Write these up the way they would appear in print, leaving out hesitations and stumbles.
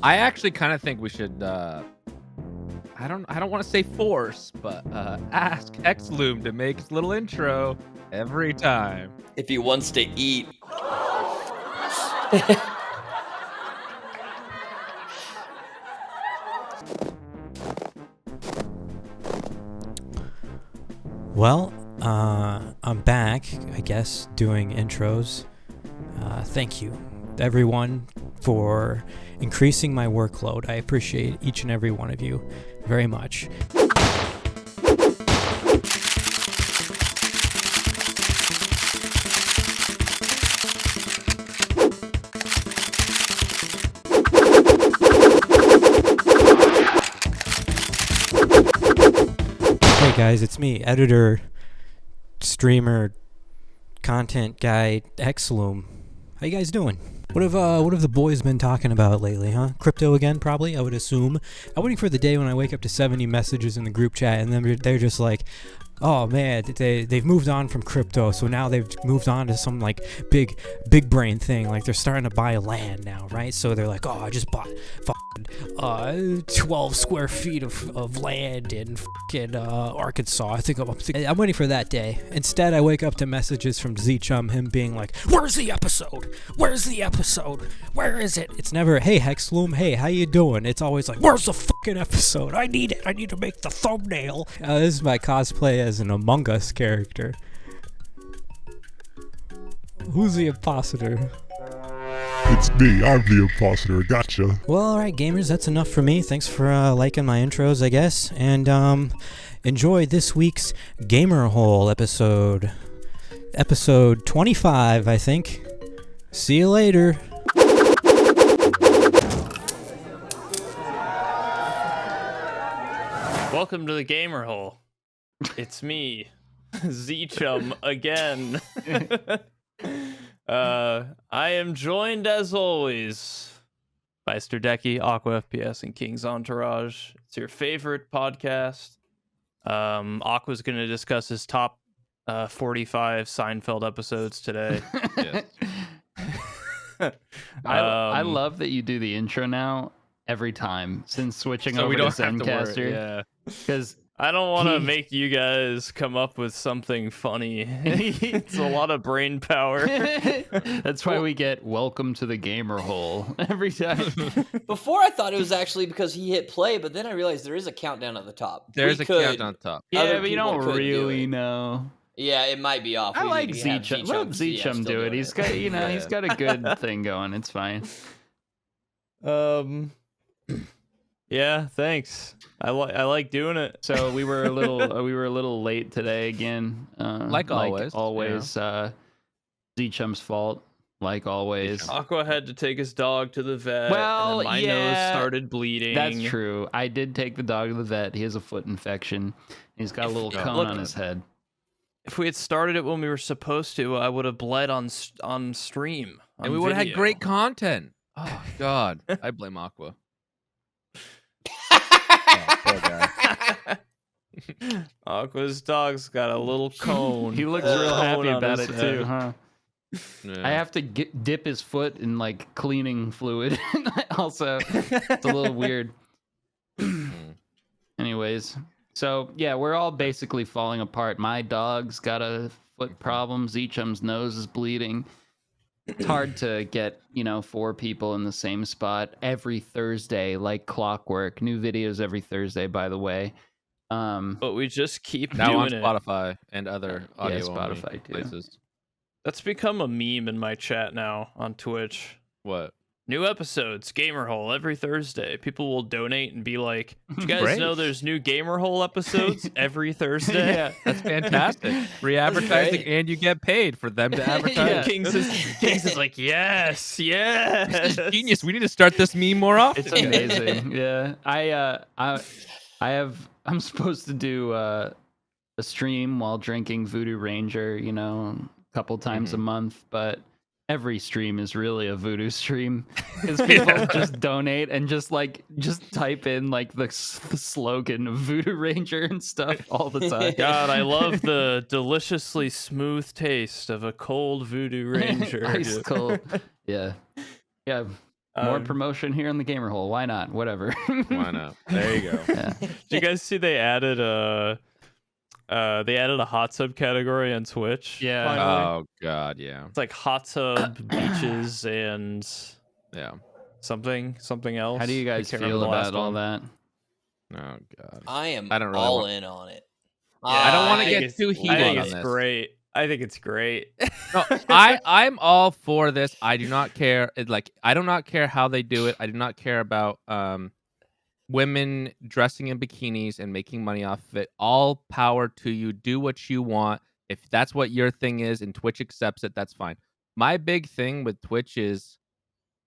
I actually kind of think we should. I don't want to say force, but ask Xloom to make his little intro every time. If he wants to eat. Well, I'm back, I guess, doing intros. Thank you, everyone, for increasing my workload. I appreciate each and every one of you very much. Hey guys, it's me, editor, streamer, content guy, Xloom. How you guys doing? What have the boys been talking about lately, huh? Crypto again, probably, I would assume. I'm waiting for the day when I wake up to 70 messages in the group chat and then they're just like, oh man, they've moved on from crypto, so now they've moved on to some like big brain thing, like they're starting to buy land now, right? So they're like, oh, I just bought 12 square feet of land in Arkansas. I think I'm waiting for that day. Instead, I wake up to messages from ZChum, him being like, where's the episode? Where's the episode? Where is it? It's never, hey Hexloom, hey, how you doing? It's always like, where's the fucking episode? I need it. I need to make the thumbnail. This is my cosplay as an Among Us character. Who's the imposter? It's me, I'm the imposter, gotcha. Well, alright gamers, that's enough for me. Thanks for liking my intros, I guess. And enjoy this week's Gamer Hole episode. Episode 25, I think. See you later. Welcome to the Gamer Hole. It's me, ZChum, again. I am joined, as always, by Mr. Dekie, Aqua, FPS, and King's Entourage. It's your favorite podcast. Aqua's going to discuss his top 45 Seinfeld episodes today. I love that you do the intro now every time since switching so over we to don't have to worry, Zencaster. yeah. Because I don't want to make you guys come up with something funny. It's a lot of brain power. that's why we get welcome to the Gamer Hole every time. Before I thought it was actually because he hit play, but then I realized there is a countdown at the top. There's a countdown on top. Yeah, Other but you people don't could do really it. know. Yeah, it might be off. I We like need to have ZChum. Let ZChum ZChum do it. He's got, you know, he's got a good thing going. It's fine. Yeah, thanks. I like doing it. So we were a little late today again. Like always. ZChum's fault. Like always. Aqua had to take his dog to the vet. Well, and then my nose started bleeding. That's true. I did take the dog to the vet. He has a foot infection. He's got a little cone on his head. If we had started it when we were supposed to, I would have bled on stream. And we would have had great content. Oh, God. I blame Aqua. Poor guy. Aqua's dog's got a little cone. He looks real happy on about his it head. too, huh? Yeah. I have to dip his foot in like cleaning fluid. Also, it's a little weird. Anyways, so yeah, we're all basically falling apart. My dog's got a foot problem. ZChum's nose is bleeding. It's hard to get, 4 people in the same spot every Thursday, like clockwork. New videos every Thursday, by the way. But we just keep Now on doing it. Spotify and other audio Spotify too. places. That's become a meme in my chat now on Twitch. What? New episodes, Gamer Hole, every Thursday. People will donate and be like, "Do you guys Great. know there's new Gamer Hole episodes every Thursday?" Yeah. That's fantastic. Free advertising, great. and you get paid for them to advertise. Yeah. Kings is like, yes. This is genius. We need to start this meme more often. It's amazing. Yeah. I'm supposed to do a stream while drinking Voodoo Ranger, a couple times a month, but every stream is really a Voodoo stream because people just donate and just type in like the slogan of Voodoo Ranger and stuff all the time. God, I love the deliciously smooth taste of a cold Voodoo Ranger. Ice cold. Yeah. Yeah. More promotion here in the gamer hole. Why not? Whatever. Why not? There you go. Yeah. Did you guys see they added a hot tub category on Twitch? Yeah. finally? Oh God, yeah, It's like hot tub, beaches, and yeah. something else. How do you I guys can't remember feel the last about all one. that? Oh God. I am I don't really all want- in on it. I don't want to I get think too it's- heated I think on it's this. great. I think it's great. No, I'm all for this. I do not care. I do not care how they do it. I do not care about women dressing in bikinis and making money off of it. All power to you. Do what you want. If that's what your thing is and Twitch accepts it, that's fine. My big thing with Twitch is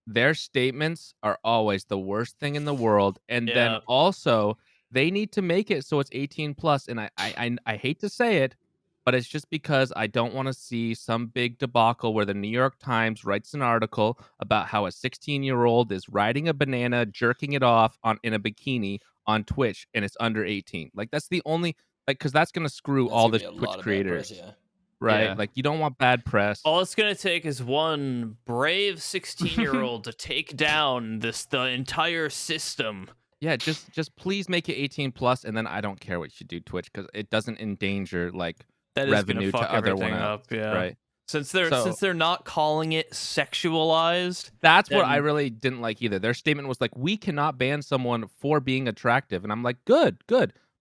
their statements are always the worst thing in the world. And then Yeah. also they need to make it so it's 18 plus. And I hate to say it, but it's just because I don't want to see some big debacle where the New York Times writes an article about how a 16-year-old is riding a banana, jerking it off in a bikini on Twitch, and it's under 18. Like, that's the only, because that's going to screw That's all gonna the be a lot Twitch of bad creators, press, yeah. right? Yeah. Like, you don't want bad press. All it's gonna take is one brave 16-year-old to take down the entire system. Yeah, just please make it 18 plus, and then I don't care what you do, Twitch, because it doesn't endanger That is revenue gonna fuck to other everything one up. else, Yeah. right? Since So- they're not calling it sexualized. That's what I Then- really didn't like either. Their statement was like, we cannot ban someone for being attractive. And I'm like, good.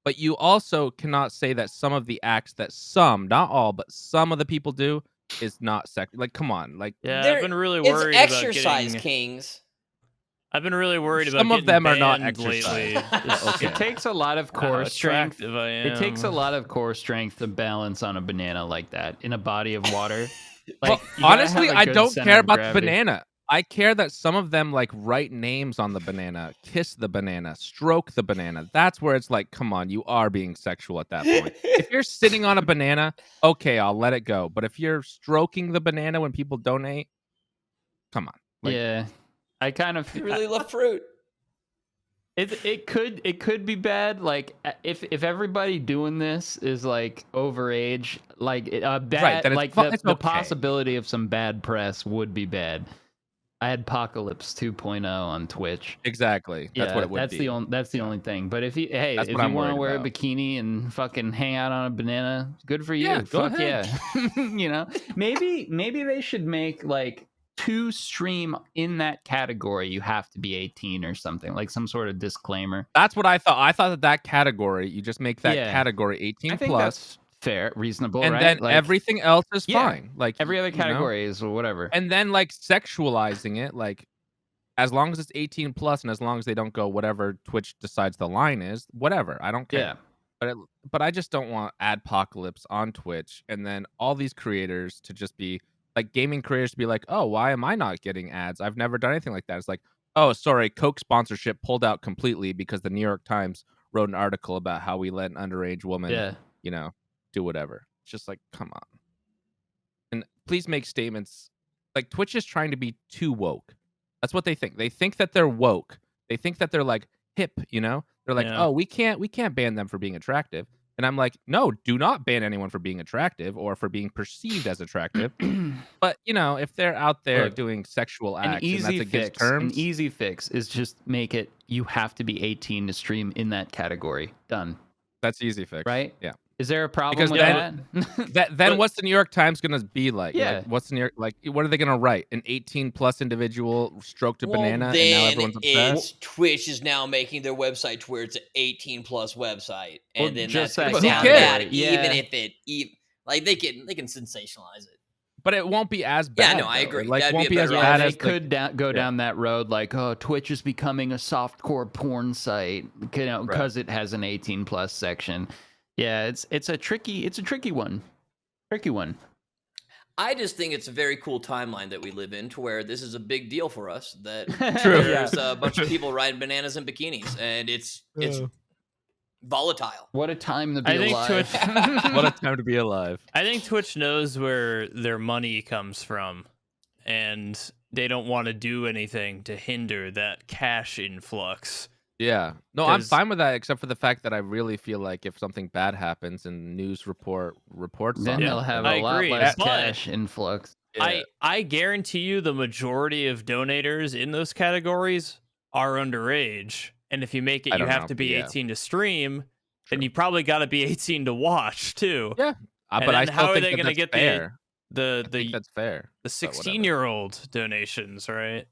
But you also cannot say that some of the acts that some, not all, but some of the people do is not sex. Like, come on. Like, Yeah, There- I've been really It's worried exercise, about getting. Kings. I've been really worried about Some of getting them are not banned lately. exercise. Just Okay. It takes a lot of how core strength. attractive I am. It takes a lot of core strength to balance on a banana like that in a body of water. well, Like, you gotta honestly, have a I good don't center care of about the gravity. banana. I care that some of them like write names on the banana, kiss the banana, stroke the banana. That's where it's like, come on, you are being sexual at that point. If you're sitting on a banana, okay, I'll let it go. But if you're stroking the banana when people donate, come on. Like, Yeah, I kind of You really love fruit. it could be bad. Like if everybody doing this is like overage, like bad, Right, then it's like it's the okay. possibility of some bad press would be bad. I had Apocalypse 2.0 on Twitch. Exactly. That's what it would that's be. that's the only thing. But if you That's if what you I'm want to worried wear about. a bikini and fucking hang out on a banana, good for you. Yeah, go Fuck ahead. yeah. You know, maybe they should make like to stream in that category you have to be 18 or something, like some sort of disclaimer. That's what I thought. I thought that category, you just make that Yeah. category 18 I think plus, that's fair, reasonable, and right? then Like, everything else is yeah, fine. Like every other you know? category is whatever. And then like sexualizing it, like as long as it's 18 plus, and as long as they don't go whatever Twitch decides the line is, whatever. I don't care. Yeah. But I just don't want adpocalypse on Twitch, and then all these creators to just be like gaming creators to be like, oh, why am I not getting ads? I've never done anything like that. It's like, oh, sorry, Coke sponsorship pulled out completely because the New York Times wrote an article about how we let an underage woman, Yeah. you know, do whatever. It's just like, come on. And please make statements. Like Twitch is trying to be too woke. That's what they think. They think that they're woke. They think that they're like hip, you know? They're like, Yeah. oh, we can't ban them for being attractive. And I'm like, no, do not ban anyone for being attractive or for being perceived as attractive. But you know, if they're out there Look, doing sexual An acts and easy that's against fix. terms, An easy fix is just make it you have to be 18 to stream in that category. Done. that's easy fix, Right? Yeah. Is there a problem Because with then- that? Then But- what's the New York Times gonna be like? Yeah. Like, what's the New York like? What are they gonna write? An 18 plus individual stroked a banana, and now then everyone's obsessed. it's Twitch is now making their website to where it's an 18 plus website, and Well, then just that's that gonna sound category, bad, yeah. even if like they can sensationalize it. But it won't be as bad. no, I though. agree. It, like, That'd won't be be a as better bad they as could go yeah. down that road, like, oh, Twitch is becoming a softcore porn site, you know, because it has an 18 plus section. Yeah, it's a tricky one. Tricky one. I just think it's a very cool timeline that we live in, to where this is a big deal for us. That True. there's a bunch of people riding bananas in bikinis, and it's volatile. What a time to be I think alive. Twitch- What a time to be alive. I think Twitch knows where their money comes from, and they don't want to do anything to hinder that cash influx. Yeah. No, I'm 'Cause- fine with that, except for the fact that I really feel like if something bad happens and news reports Then on they'll it, have I a lot agree, less but- cash influx. I guarantee you the majority of donators in those categories are underage. And if you make it, I you don't have know, to but be yeah. 18 to stream, then True. you probably got to be 18 to watch too. Yeah. And But I then still how are think they that going to that's get fair. I the think that's fair. the but whatever. 16-year-old donations, right?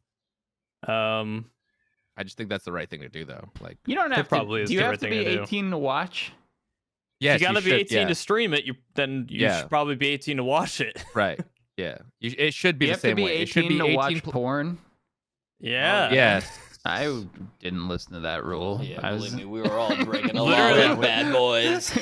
I just think that's the right thing to do, though. Like, You don't have probably to. is Do you the have right to thing be to do. 18 to watch? yes, if you got to be should, 18 to stream it, then you Yeah. should probably be 18 to watch it. Right. Yeah. It should be You the have to same be way. It should 18 be to 18 watch porn. Yeah. Yes. I didn't listen to that rule. Yeah, I believe was me, we were all breaking along Literally. like bad boys.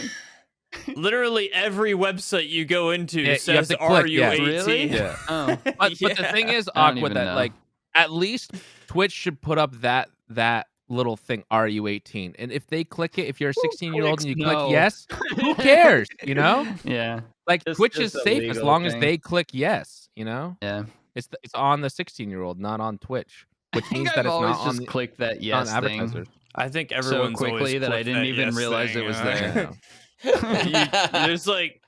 Literally every website you go into Yeah, you have says, to "Are click, you yeah. 18?" Really? Yeah. Oh, But the thing is, I don't Aqua, even that know. like at least Twitch should put up that little thing, "Are you 18?" And if they click it, if you're a 16-year-old and you clicks no? click yes, who cares? You know, yeah, like Just- Twitch is just a safe as legal long as thing. they click yes. You know, yeah. it's on the 16-year-old, not on Twitch, which I think means I've that it's always not on just the clicked that on yes thing advertisers. I think so everyone's always quickly that I clicked didn't even yes realize thing, it was you know? there. There's like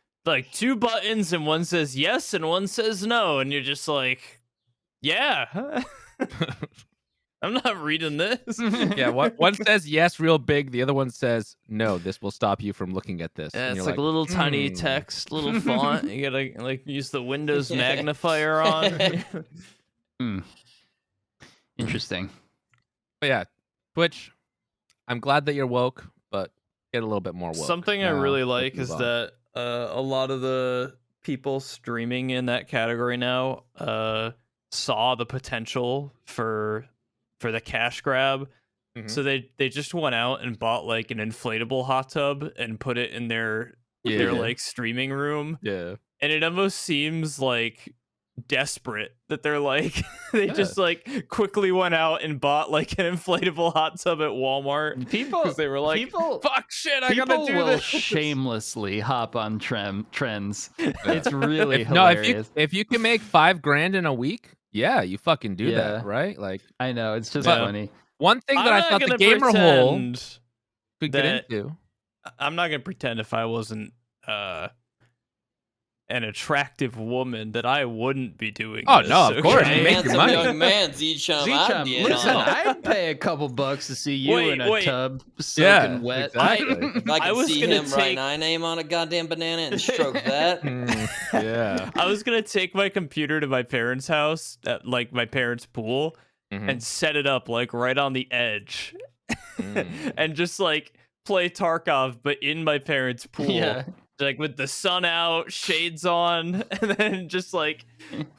two buttons, and one says yes, and one says no, and you're just like, yeah. I'm not reading this. Yeah, one says yes real big, the other one says no, this will stop you from looking at this. Yeah, And it's you're like little tiny "Hmm." text, little font. You gotta like use the Windows magnifier on. Hmm. Interesting. But yeah, Twitch, I'm glad that you're woke, but get a little bit more woke. Something I Now, really let's like move is on. that a lot of the people streaming in that category now saw the potential for the cash grab. Mhm. So they just went out and bought like an inflatable hot tub and put it in their like streaming room. Yeah. And it almost seems like desperate that they're like they just like quickly went out and bought like an inflatable hot tub at Walmart People, because they were like, people, fuck shit, I gotta people do will this. shamelessly hop on trends. It's really No, hilarious. if you can make $5,000 in a week, yeah, you fucking do Yeah. that, right? Like I know it's just But- funny. one thing that I'm I not thought the gonna gamer hole pretend could that- get into. I'm not gonna pretend if I wasn't an attractive woman that I wouldn't be doing Oh, this, no, of course, okay? you make your Handsome money. young man, ZChum. I'd be in Listen, on it. I'd pay a couple bucks to see you Wait, in a wait. tub Yeah, soaking wet. exactly. If I I could was see gonna him write take- my name on a goddamn banana and stroke that. Yeah. I was gonna take my computer to my parents' house at like my parents' pool Mhm. and set it up like right on the edge Mm. and just like play Tarkov but in my parents' pool. Yeah. Like with the sun out, shades on, and then just like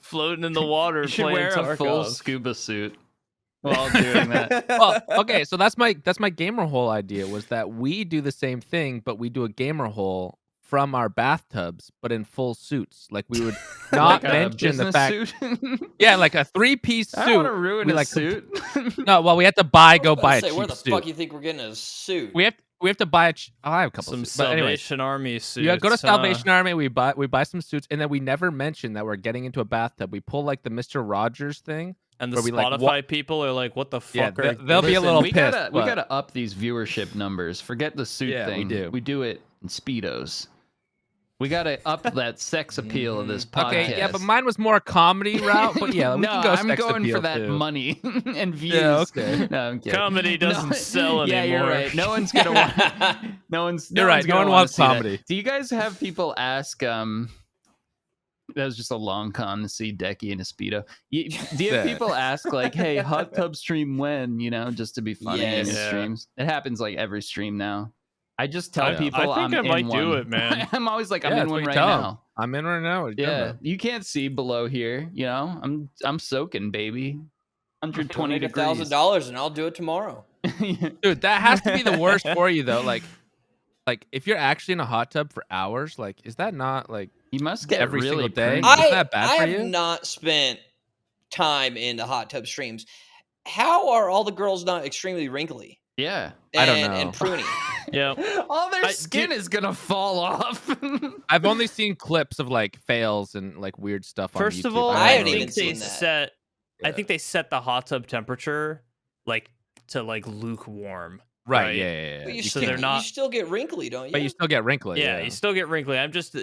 floating in the water You should playing wear Tarkov. a full scuba suit while doing that. Well, okay, so that's my gamer hole idea was that we do the same thing, but we do a gamer hole from our bathtubs, but in full suits. Like we would not Like a mention the business fact, suit? yeah, like a 3-piece suit. I don't want to ruin we a like suit. No, well, we have to buy I go was buy a about to say, cheap where the suit. fuck you think we're getting a suit? We have to buy I have a couple Some suits. But anyway, Salvation Army suits. you go to huh? Salvation Army. We buy some suits, and then we never mention that we're getting into a bathtub. We pull like the Mr. Rogers thing. And the where we, like, Spotify people are like, "What the Yeah, fuck are?" they'll be a Listen, little we pissed. Gotta, we but- gotta up these viewership numbers. Forget the suit Yeah, we thing. do. We do it in Speedos. We gotta up that sex appeal of this podcast. Okay, yeah, but mine was more a comedy route. But yeah, we no, can go I'm sex going appeal for that too. money and views. Yeah, okay. No, I'm kidding. Comedy doesn't sell Yeah, you're anymore. right. No one's gonna want. No one's. You're right, no gonna one wanna wants see that. comedy. Do you guys have people ask? That was just a long con to see Dekie in a Speedo. Do you have Yeah. people ask like, "Hey, hot tub stream when?" You know, just to be funny in Yes. the Yeah. streams. It happens like every stream now. I just tell Yeah. people I think I'm I might in do one. it, man. I'm always like, I'm Yeah, in that's one what you right tell 'em. now. I'm in right now. Yeah, you can't see below here. You know, I'm soaking, baby. 120 Make degrees. $1,000 and I'll do it tomorrow. Dude, that has to be the worst for you though. Like if you're actually in a hot tub for hours, like is that not like You must get every really single day? pruny. Isn't that bad I for have you? not spent time in the hot tub streams. How are all the girls not extremely wrinkly Yeah. I don't and know. pruny? Yeah. All their I- skin is gonna fall off. I've only seen clips of like fails and like weird stuff on First YouTube. of all, I I haven't think even they seen that. set. I Yeah. think they set the hot tub temperature like to like lukewarm. Right. Yeah. But you, So still, they're not- you still get wrinkly, don't you? But you still get wrinkly. Yeah, you still get wrinkly. I'm just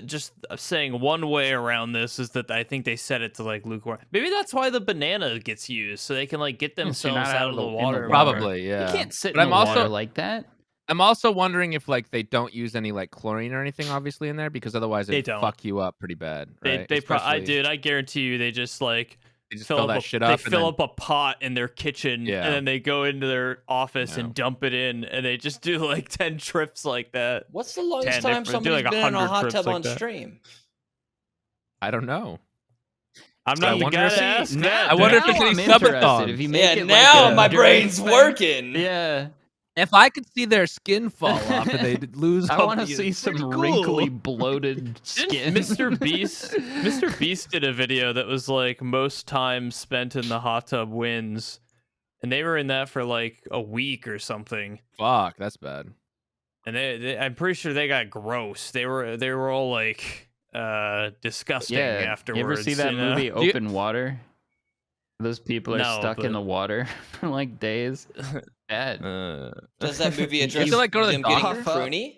saying one way around this is that I think they set it to like lukewarm. Maybe that's why the banana gets used, so they can like get so you're themselves not out of the in the water. water. Probably. Yeah. You can't sit But in the water like that. I'm also wondering if like they don't use any like chlorine or anything, obviously, in there, because otherwise They it'd don't. fuck you up pretty bad. Right? I guarantee you, they just like They just fill fill up that shit up. They fill up a pot in their kitchen, Yeah. and then they go into their office and dump it in, and they just do like 10 trips like that. What's the longest 10 time different- do somebody's like been in a 100 hot trips tub like on that. stream? I don't know. I'm So I not the wonder guy if to he- ask now- that. I wonder if now there's any I'm interested. subathons. If you make Yeah, it now like a my endurance brain's thing. working. Yeah, If I could see their skin fall off and they lose, I all want to the- see it's some pretty cool. wrinkly, bloated skin. Mr. Beast did a video that was like most time spent in the hot tub wins, and they were in that for like a week or something. Fuck, that's bad. And I'm pretty sure they got gross. They were all like disgusting Yeah, afterwards. you ever see that know? movie Open Water? Those people are No, stuck in but- the water for like days. Bad. Does that movie You address feel like go to the them getting dock? pruny?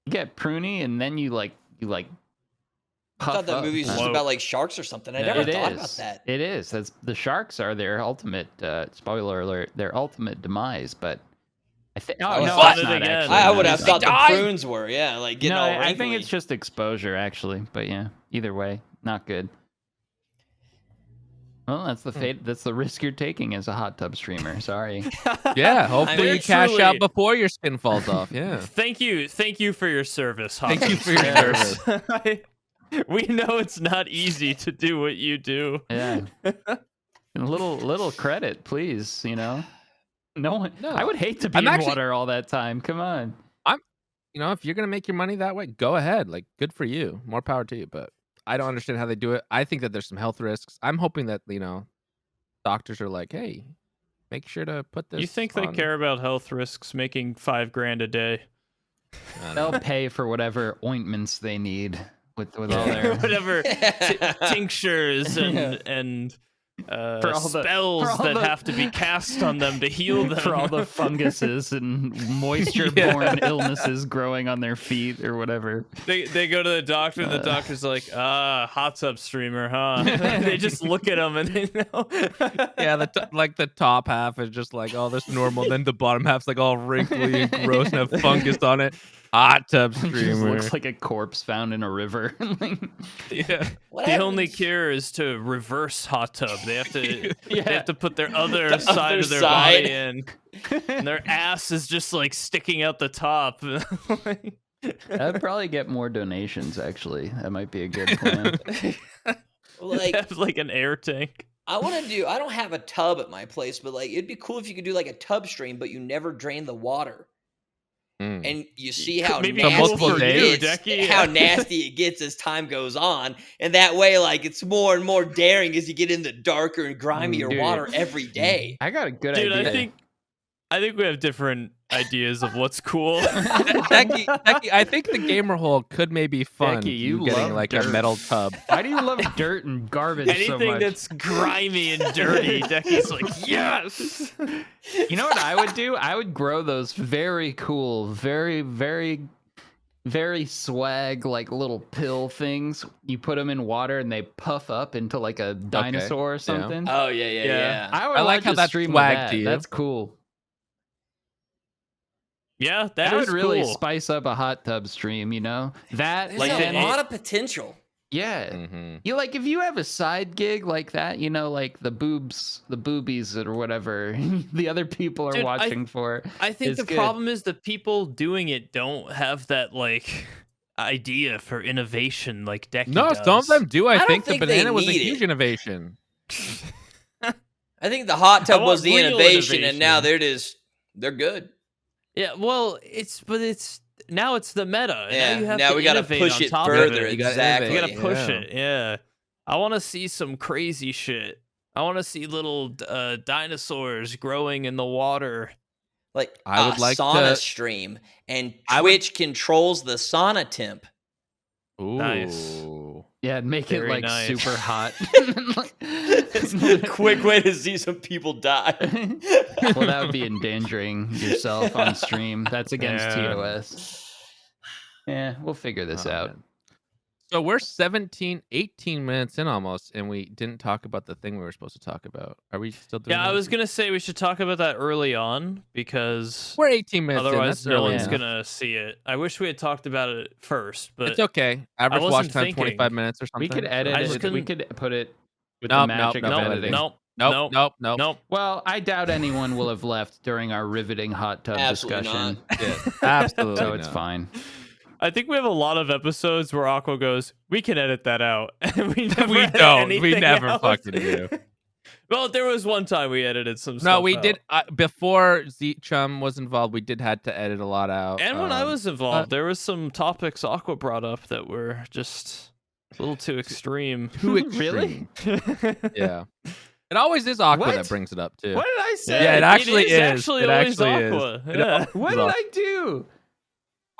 You get pruny, and then you like. I Puff thought that up. movie was just Whoa. about like sharks or something. I Yeah. never It thought is. about that. It is. That's the sharks are their ultimate. Spoiler alert: their ultimate demise. But I think. Oh Oh, no, fuck. it's not Again. actually. I No, would have it's thought not. the prunes were, yeah, like getting No, all I think wrinkly. it's just exposure, actually. But yeah, either way, not good. Well, that's the fate. That's the risk you're taking as a hot tub streamer. Sorry. Yeah, hopefully mean, you cash truly- out before your skin falls off. Yeah. Thank you for your service. Thank you for your service. We know it's not easy to do what you do. Yeah. A little credit, please. You know. No one. No. I would hate to be I'm in actually- water all that time. Come on. You know, if you're gonna make your money that way, go ahead. Like, good for you. More power to you. But I don't understand how they do it. I think that there's some health risks. I'm hoping that doctors are like, hey, make sure to put this. You think they on- care about health risks making $5,000 a day? I don't They'll know. pay for whatever ointments they need with all their. Whatever tinctures and For all the- spells for all that the- have to be cast on them to heal them. For all the funguses and moisture-borne illnesses growing on their feet or whatever. They go to the doctor and the doctor's like, hot tub streamer, huh? They just look at them and they know. Yeah, the top half is just like, oh, that's normal. Then the bottom half's like all wrinkly and gross and have fungus on it. Hot tub It just streamer. looks like a corpse found in a river. Yeah. What The only happens- cure is to reverse hot tub. They have to Yeah. they have to put their other The side other of their side. body in. And their ass is just like sticking out the top. I'd probably get more donations, actually. That might be a good plan. Like, Have like an air tank. I don't have a tub at my place, but like, it'd be cool if you could do like a tub stream, but you never drain the water. Mm. And you see how Maybe nasty multiple it days? gets, Dekie, how yeah. nasty it gets as time goes on, and that way, like, it's more and more daring as you get into darker and grimier Dude. water every day. I got a good Dude, idea. I think we have different ideas of what's cool. Dekie, I think the gamer hole could maybe fund Dekie, you getting love like a dirt. metal tub. Why do you love dirt and garbage so Anything much? that's grimy and dirty, Decky's like, yes. You know what I would do? I would grow those very cool, very, very, very swag, like little pill things. You put them in water and they puff up into like a dinosaur or something. Oh yeah. I would I like watch how a that's stream of swag that. to you. That's cool. Yeah, That is would really cool. spice up a hot tub stream, you know? That There's like a then lot of potential. yeah. Mm-hmm. You like if you have a side gig like that, you know, like the boobies or whatever the other people are Dude, watching for. I think It's the good. problem is the people doing it don't have that like idea for innovation like Decky No, does. some of them do. I don't think the think they banana was a need huge it. innovation. I think the hot tub I was want the real innovation, and now innovation. they're good. Yeah, well, it's now it's the meta. Yeah, now you have now to we gotta innovate push on it top of further. it. You gotta Exactly. You innovate. gotta push Yeah. it. Yeah, I want to see some crazy shit. I want to see little dinosaurs growing in the water. Like I would a like sauna to- stream, and I would- Twitch controls the sauna temp. Ooh. Nice. Yeah, make it Very like nice. super hot. It's a quick way to see some people die. Well, that would be endangering yourself on stream. That's against Yeah. TOS. Yeah, we'll figure this out. Man. So we're 18 minutes in almost, and we didn't talk about the thing we were supposed to talk about. Are we still doing Yeah, that? I was gonna say we should talk about that early on because We're 18 minutes in. otherwise That's no early one's enough. gonna see it. I wish we had talked about it first, but It's okay. Average watch wasn't time thinking. 25 minutes or something. We could edit I just it. We couldn't- could put it with Nope, the magic nope, of nope, editing. nope. Nope. Well, I doubt anyone will have left during our riveting hot tub Absolutely discussion. Yeah, absolutely. So it's not. fine. I think we have a lot of episodes where Aqua goes, "We can edit that out," and we never We edit don't. We anything never out. fucking do. Well, there was one time we edited some stuff. No, we out. did before ZChum was involved. We had to edit a lot out. And when I was involved, there was some topics Aqua brought up that were just a little too extreme. too extreme. Really? Yeah, it always is Aqua What? that brings it up too. What did I say? Yeah, it actually is. Actually It always actually is. Aqua. It Yeah. What did I do?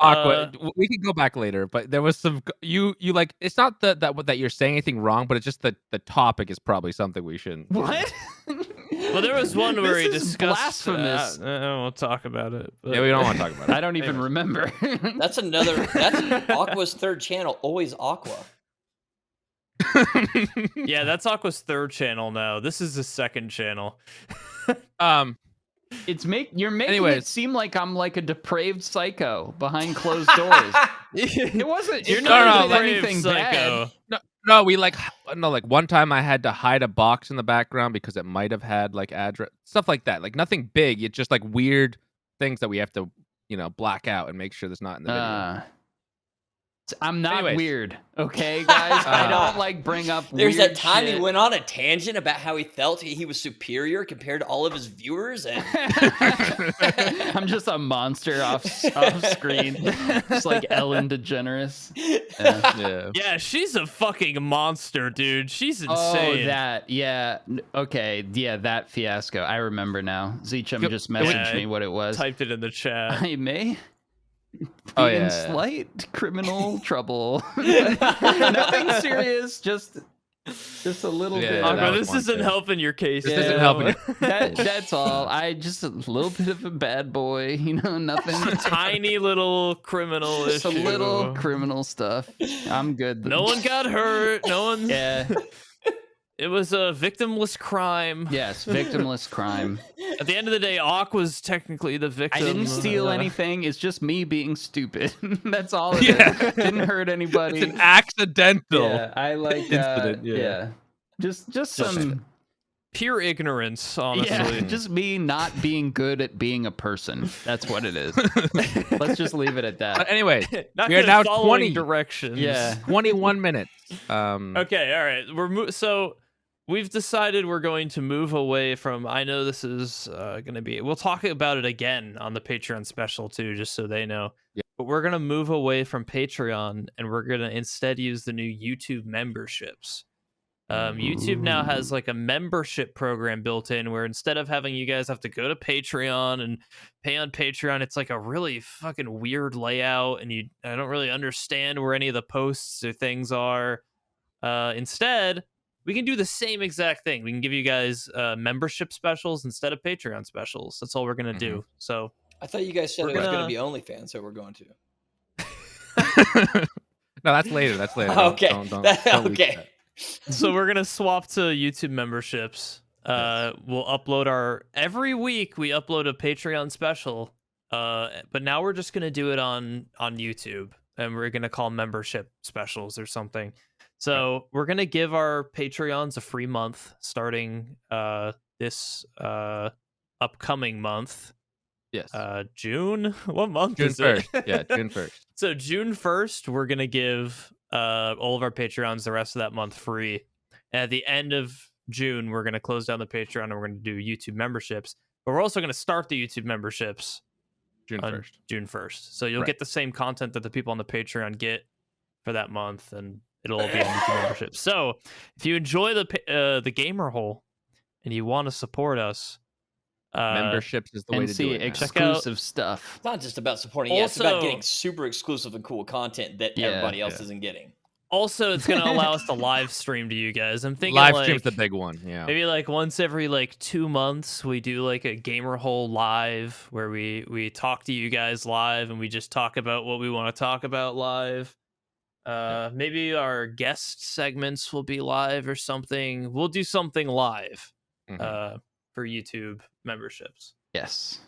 Aqua. We can go back later, but there was some you like. It's not that you're saying anything wrong, but it's just that the topic is probably something we shouldn't. What? Well, there was one where This he is discussed. blasphemous. We'll talk about it. But... Yeah, we don't want to talk about it. I don't even remember. That's Aqua's third channel, always Aqua. Yeah, that's Aqua's third channel now. This is his second channel. You're making Anyways. it seem like I'm like a depraved psycho behind closed doors. It wasn't. You're It not wasn't a brave anything psycho. bad. No, like one time I had to hide a box in the background because it might have had like address stuff like that. Like nothing big. It's just like weird things that we have to, black out and make sure there's not in the video. I'm not Anyways. weird, okay, guys? I don't like bring up. There's weird that time shit. he went on a tangent about how he felt he was superior compared to all of his viewers, and I'm just a monster off screen, just like Ellen DeGeneres. Yeah. Yeah, she's a fucking monster, dude. She's Oh, insane. okay, that fiasco. I remember now. ZChum just messaged me what it was. Typed it in the chat. I may be Oh, in yeah. slight criminal trouble. Nothing serious, just a little Yeah, bit. that Aqua, was this one isn't thing. helping your case. This Yeah. isn't helping. That's all. I just a little bit of a bad boy, nothing. Tiny little criminal Just issue. a little criminal stuff. I'm good. No one got hurt. No one. Yeah. It was a victimless crime. Yes, victimless crime. At the end of the day, Aqua's technically the I victim. didn't steal anything. It's just me being stupid. That's all it is. Didn't hurt anybody. It's an accidental. Yeah, I like incident, yeah. yeah. Just some Pure ignorance, honestly. yeah, just me not being good at being a person. That's what it is. Let's just leave it at But that. anyway, Not we are good now at following 20. directions. Yeah. 21 minutes. Okay, all right. So we've decided we're going to move away from. I know this is going to be. We'll talk about it again on the Patreon special too, just so they know. Yeah. But we're going to move away from Patreon, and we're going to instead use the new YouTube memberships. YouTube now has like a membership program built in where instead of having you guys have to go to Patreon and pay on Patreon, it's like a really fucking weird layout, and I don't really understand where any of the posts or things are. Instead, we can do the same exact thing. We can give you guys membership specials instead of Patreon specials. That's all we're gonna do. So I thought you guys said We're it was going gonna- to be OnlyFans, so we're going to. No, that's later. That's later. Okay. Don't leak Okay. that. so we're gonna swap to YouTube memberships. We'll upload every week we upload a Patreon special. But now we're just gonna do it on YouTube, and we're gonna call membership specials or something. So we're gonna give our Patreons a free month starting this upcoming month. Yes. June. What month June is it? 1st. Yeah, June 1st. So June 1st, we're gonna give all of our Patreons the rest of that month free. And at the end of June, we're gonna close down the Patreon and we're gonna do YouTube memberships. But we're also gonna start the YouTube memberships June on 1st. June 1st. So you'll Right. get the same content that the people on the Patreon get for that month, and it'll all be on YouTube memberships. So if you enjoy the gamer hole and you want to support us, Memberships is the way And to see do it. now. exclusive stuff. It's not just about supporting. Yeah, it's about Also- getting super exclusive and cool content that Yeah, everybody else yeah. isn't getting. Also, it's gonna allow us to live stream to you guys. I'm thinking Live like, stream's the big one. Yeah. maybe like once every like 2 months we do like a gamer hole live where we talk to you guys live and we just talk about what we want to talk about live. Maybe our guest segments will be live or something. We'll do something live Mhm. for YouTube memberships. Yes.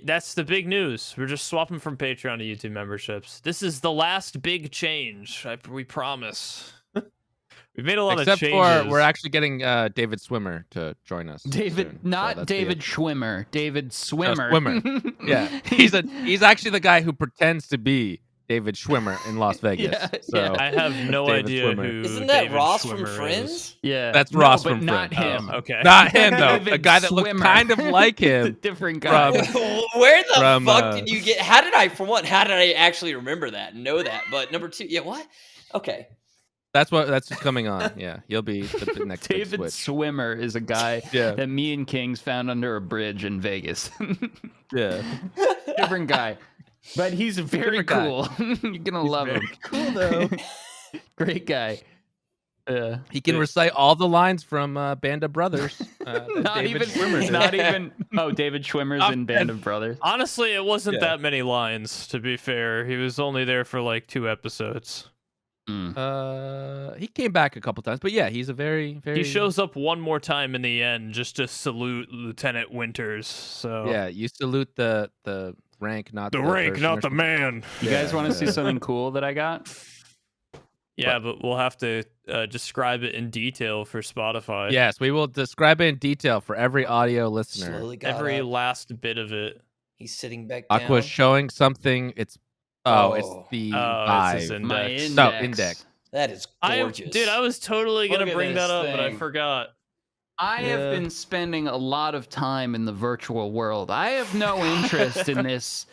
That's the big news. We're just swapping from Patreon to YouTube memberships. This is the last big change. We promise. We've made a lot Except of changes. for we're actually getting David Swimmer to join us. David, soon, not that's David Schwimmer. David Swimmer. Swimmer. Yeah, he's actually the guy who pretends to be David Schwimmer in Las Vegas. Yeah, so yeah. I have no David idea Swimmer. who. Isn't that David Ross Schwimmer from is. Friends? Yeah. That's No, Ross but from not Friends. him. Oh, okay. not him though. David A guy that looks Swimmer. kind of like him. Different guy. Where the From, fuck did you get? How did I actually remember that and know that? But number two, yeah, what? Okay. That's what's coming on. Yeah, he'll be the next big David switch. Swimmer is a guy Yeah. that me and Kings found under a bridge in Vegas. Yeah. Different guy. But he's very Different guy. cool. You're going to love him. Cool though. Great guy. He can recite all the lines from Band of Brothers. That Not David even. Schwimmer did. Not even. Oh, David Schwimmer's in Band of Brothers. Honestly, it wasn't Yeah. that many lines. To be fair, he was only there for like 2 episodes. He came back a couple times, but yeah, he's a very. He shows up one more time in the end just to salute Lieutenant Winters. So Yeah, you salute the rank, not the the rank, person not or the something. man. You guys want to see something cool that I got? Yeah, but we'll have to describe it in detail for Spotify. Yes, we will describe it in detail for every audio listener. Slowly got Every up. last bit of it. He's sitting back down. Aqua's showing something. It's it's the Oh, vibe. it's his My index. index. No, index. That is gorgeous. I was totally Look gonna at bring this that up, but I thing. forgot. I have Yeah. been spending a lot of time in the virtual world. I have no interest in this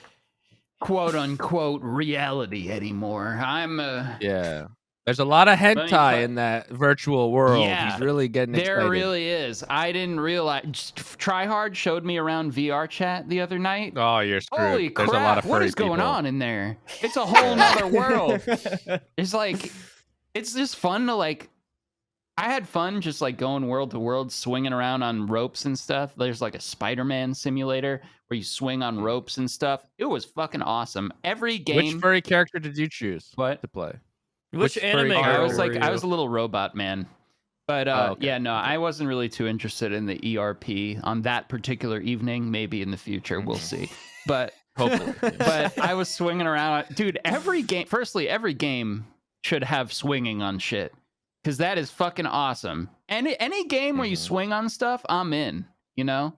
quote unquote reality anymore. I'm Yeah. There's a lot of me hentai tell- in that virtual world. Yeah, He's really getting there excited. really is. I didn't realize. Tryhard showed me around VR chat the other night. Oh, you're screwed. Holy There's crap! a lot of What furry is going people. on in there? It's a whole nother world. It's like, it's just fun to like. I had fun just like going world to world, swinging around on ropes and stuff. There's like a Spider-Man simulator where you swing on ropes and stuff. It was fucking awesome. Every game. Which furry character did you choose What? to play? Which anime furry Oh, I girl was like, were I you? was a little robot man. But okay. yeah, no, I wasn't really too interested in the ERP on that particular evening. Maybe in the future, we'll see. But Hopefully. but I was swinging around, dude. Every game, firstly, every game should have swinging on shit because that is fucking awesome. Any game where you swing on stuff, I'm in. You know.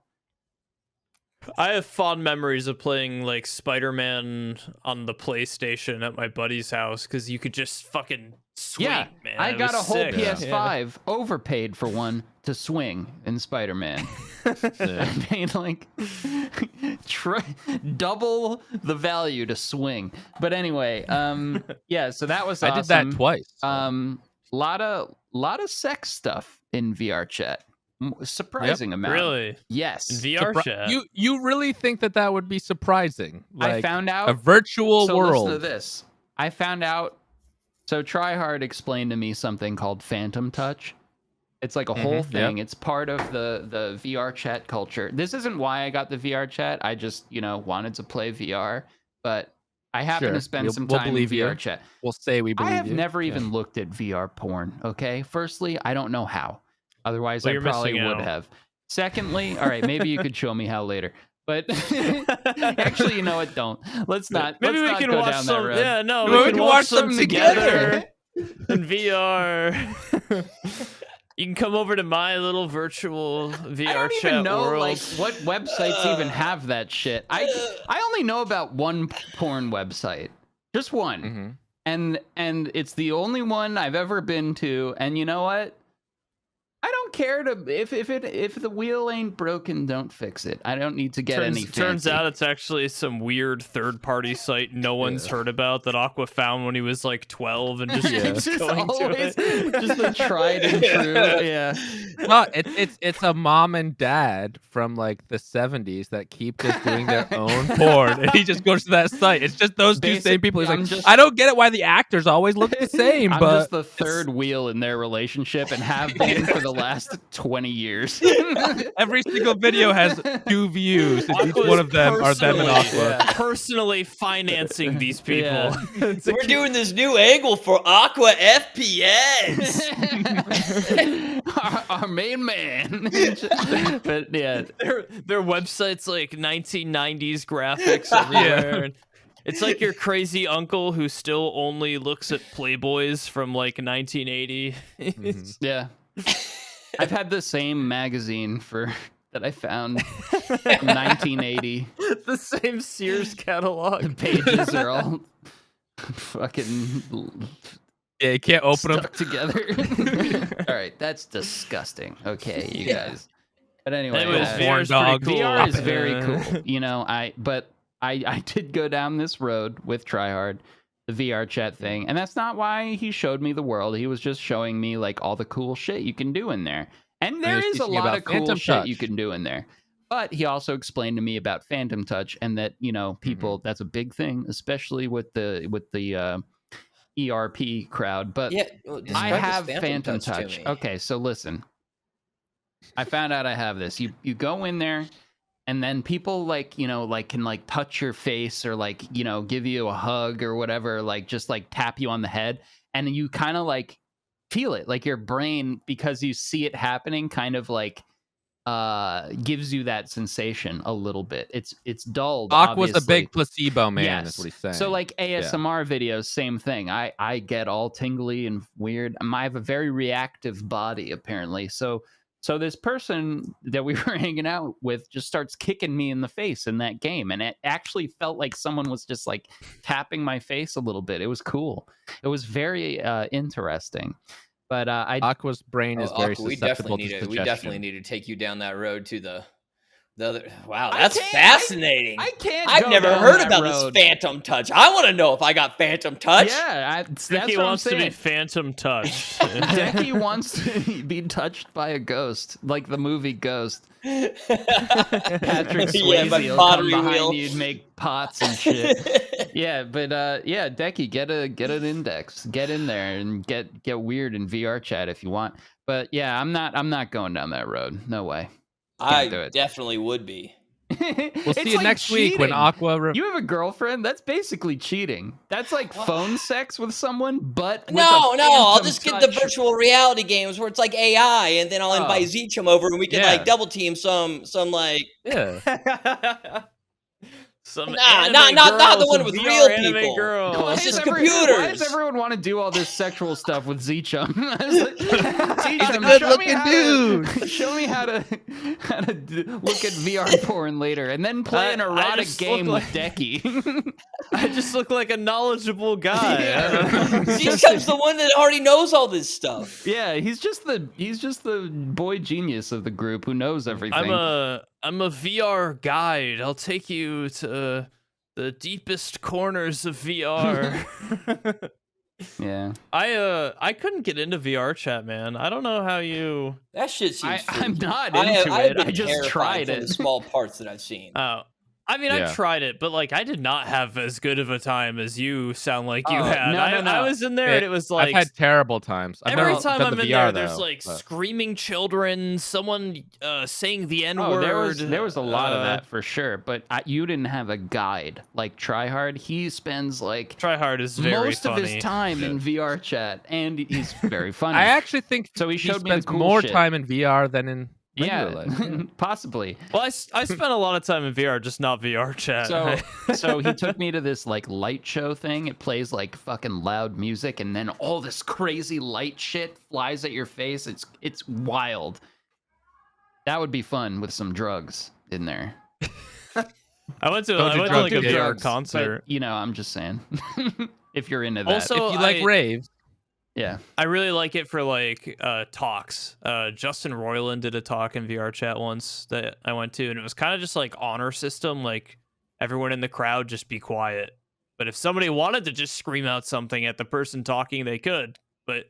I have fond memories of playing like Spider-Man on the PlayStation at my buddy's house because you could just fucking swing, Yeah, man. I It got a was whole sick. PS5, overpaid for one to swing in Spider-Man. I paid like double the value to swing. But anyway, yeah, so that was awesome. I did that twice. Lot of sex stuff in VR chat. Surprising amount. Really? Yes. In VR chat. You really think that would be surprising? I found out a virtual so world. listen to this. I found out. So Tryhard explained to me something called Phantom Touch. It's like a whole thing. It's part of the VR chat culture. This isn't why I got the VR chat. I just wanted to play VR, but I happen Sure. to spend We'll some time in believe you. VR chat. We'll say we believe I have you. never Yeah. even looked at VR porn. Okay, firstly, I don't know how. Otherwise, Well, I you're probably missing would out. have. Secondly, all right, maybe you could show me how later. But actually, you know what? Don't. Let's not. Maybe let's we not can go watch down some. that road. Yeah, no, Well, we can watch some something together in VR. You can come over to my little virtual VR I don't chat even know world. like what websites even have that shit. I only know about one porn website, just one, and it's the only one I've ever been to. And you know what? I don't care to if the wheel ain't broken, don't fix it. I don't need to get any fancy. Turns out it's actually some weird third-party site no one's heard about that Aqua found when he was like 12 and just keeps Just going always to it. just the tried and true. Yeah. No, it's a mom and dad from like the 70s that keep just doing their own porn, and he just goes to that site. It's just those two same people. He's like, I don't get it why the actors always look the same. I'm but just the third wheel in their relationship and have been for the last 20 years. every single video has 2 views, and each one of them are them and Aqua. Personally financing these people. Yeah. We're doing this new angle for Aqua FPS. our main man. But yeah, Their website's like 1990s graphics everywhere. And it's like your crazy uncle who still only looks at Playboys from like 1980. yeah. I've had the same magazine that I found in 1980. The same Sears catalog. The pages are all fucking Yeah, you can't open them. stuck together. All right, that's disgusting. Okay, you guys. But anyway, Anyways, Corn VR's dog. pretty cool. VR is very cool. You know, I did go down this road with Tryhard, the VR chat thing, and that's not why he showed me the world. He was just showing me like all the cool shit you can do in there. And there is a lot of cool shit you can do in there. But he also explained to me about Phantom Touch and that, you know, people that's a big thing, especially with the ERP crowd. But Yeah, I have Phantom to Touch. me. Okay, so listen. I found out I have this. You go in there and then people like, you know, like can like touch your face or like, you know, give you a hug or whatever, like just like tap you on the head, and you kind of like feel it, like your brain, because you see it happening, kind of like gives you that sensation a little bit. It's dulled. Aqua's a obviously. big placebo man. Yes. Is what he's saying. So like ASMR videos, same thing. I get all tingly and weird. I have a very reactive body apparently. So this person that we were hanging out with just starts kicking me in the face in that game, and it actually felt like someone was just like tapping my face a little bit. It was cool. It was very interesting. But Aqua's brain is very Aqua, susceptible to we suggestion. definitely need to take you down that road to the other. Wow, that's fascinating. I can't. I've go never down heard that about road. this Phantom Touch. I want to know if I got Phantom Touch. Yeah, that's He what I'm wants to be saying. Phantom Touch. Dekie wants to be touched by a ghost, like the movie Ghost. Patrick Swayze my will come pottery behind wheel. you and make pots and shit. Yeah, but yeah, Dekie, get an index, get in there and get weird in VR chat if you want. But yeah, I'm not going down that road. No way. I do it. definitely would be. We'll see you next week when Aqua. You have a girlfriend? That's basically cheating. That's like phone sex with someone, but with No, a I'll Phantom just get the Touch. virtual reality games where it's like AI, and then I'll invite ZChum over, and we can like double team some like. Yeah. Some Nah, anime not the girls, one some with VR real anime people. girls. Come on, it's just Why computers. does everyone want to do all this sexual stuff with ZChum? ZChum, He's a good-looking dude. Show me how to look at VR porn later, and then play an I erotic just game look with Dekie. I just look like a knowledgeable guy. ZChum's the one that already knows all this stuff. Yeah, he's just the boy genius of the group who knows everything. I'm a VR guide. I'll take you to the deepest corners of VR. Yeah, I couldn't get into VR chat, man. I don't know how you. That shit seems. I'm freaky. not I have- into I have it. been I just terrified tried from it. The small parts that I've seen. Oh, I mean, Yeah. I tried it, but like, I did not have as good of a time as you sound like you Oh, had. no. I was in there, and it was like I've had terrible times. I've every never time done I'm the in VR, there, there's though, like but- screaming children, someone saying the N Oh, word. there was a lot of that for sure, but you didn't have a guide like Tryhard. He spends like Tryhard is very most funny. of his time in VR chat, and he's very funny. I actually think So he showed me the spends cool more shit. time in VR than in regular yeah, life. possibly. Well, I spent a lot of time in VR, just not VR chat. So he took me to this like light show thing. It plays like fucking loud music, and then all this crazy light shit flies at your face. It's wild. That would be fun with some drugs in there. I went to Don't do like drugs, a kid. VR But, concert. you know, I'm just saying. If you're into that. Also, If you like raves, Yeah. I really like it for like talks. Justin Roiland did a talk in VR chat once that I went to, and it was kind of just like honor system, like everyone in the crowd just be quiet. But if somebody wanted to just scream out something at the person talking, they could. But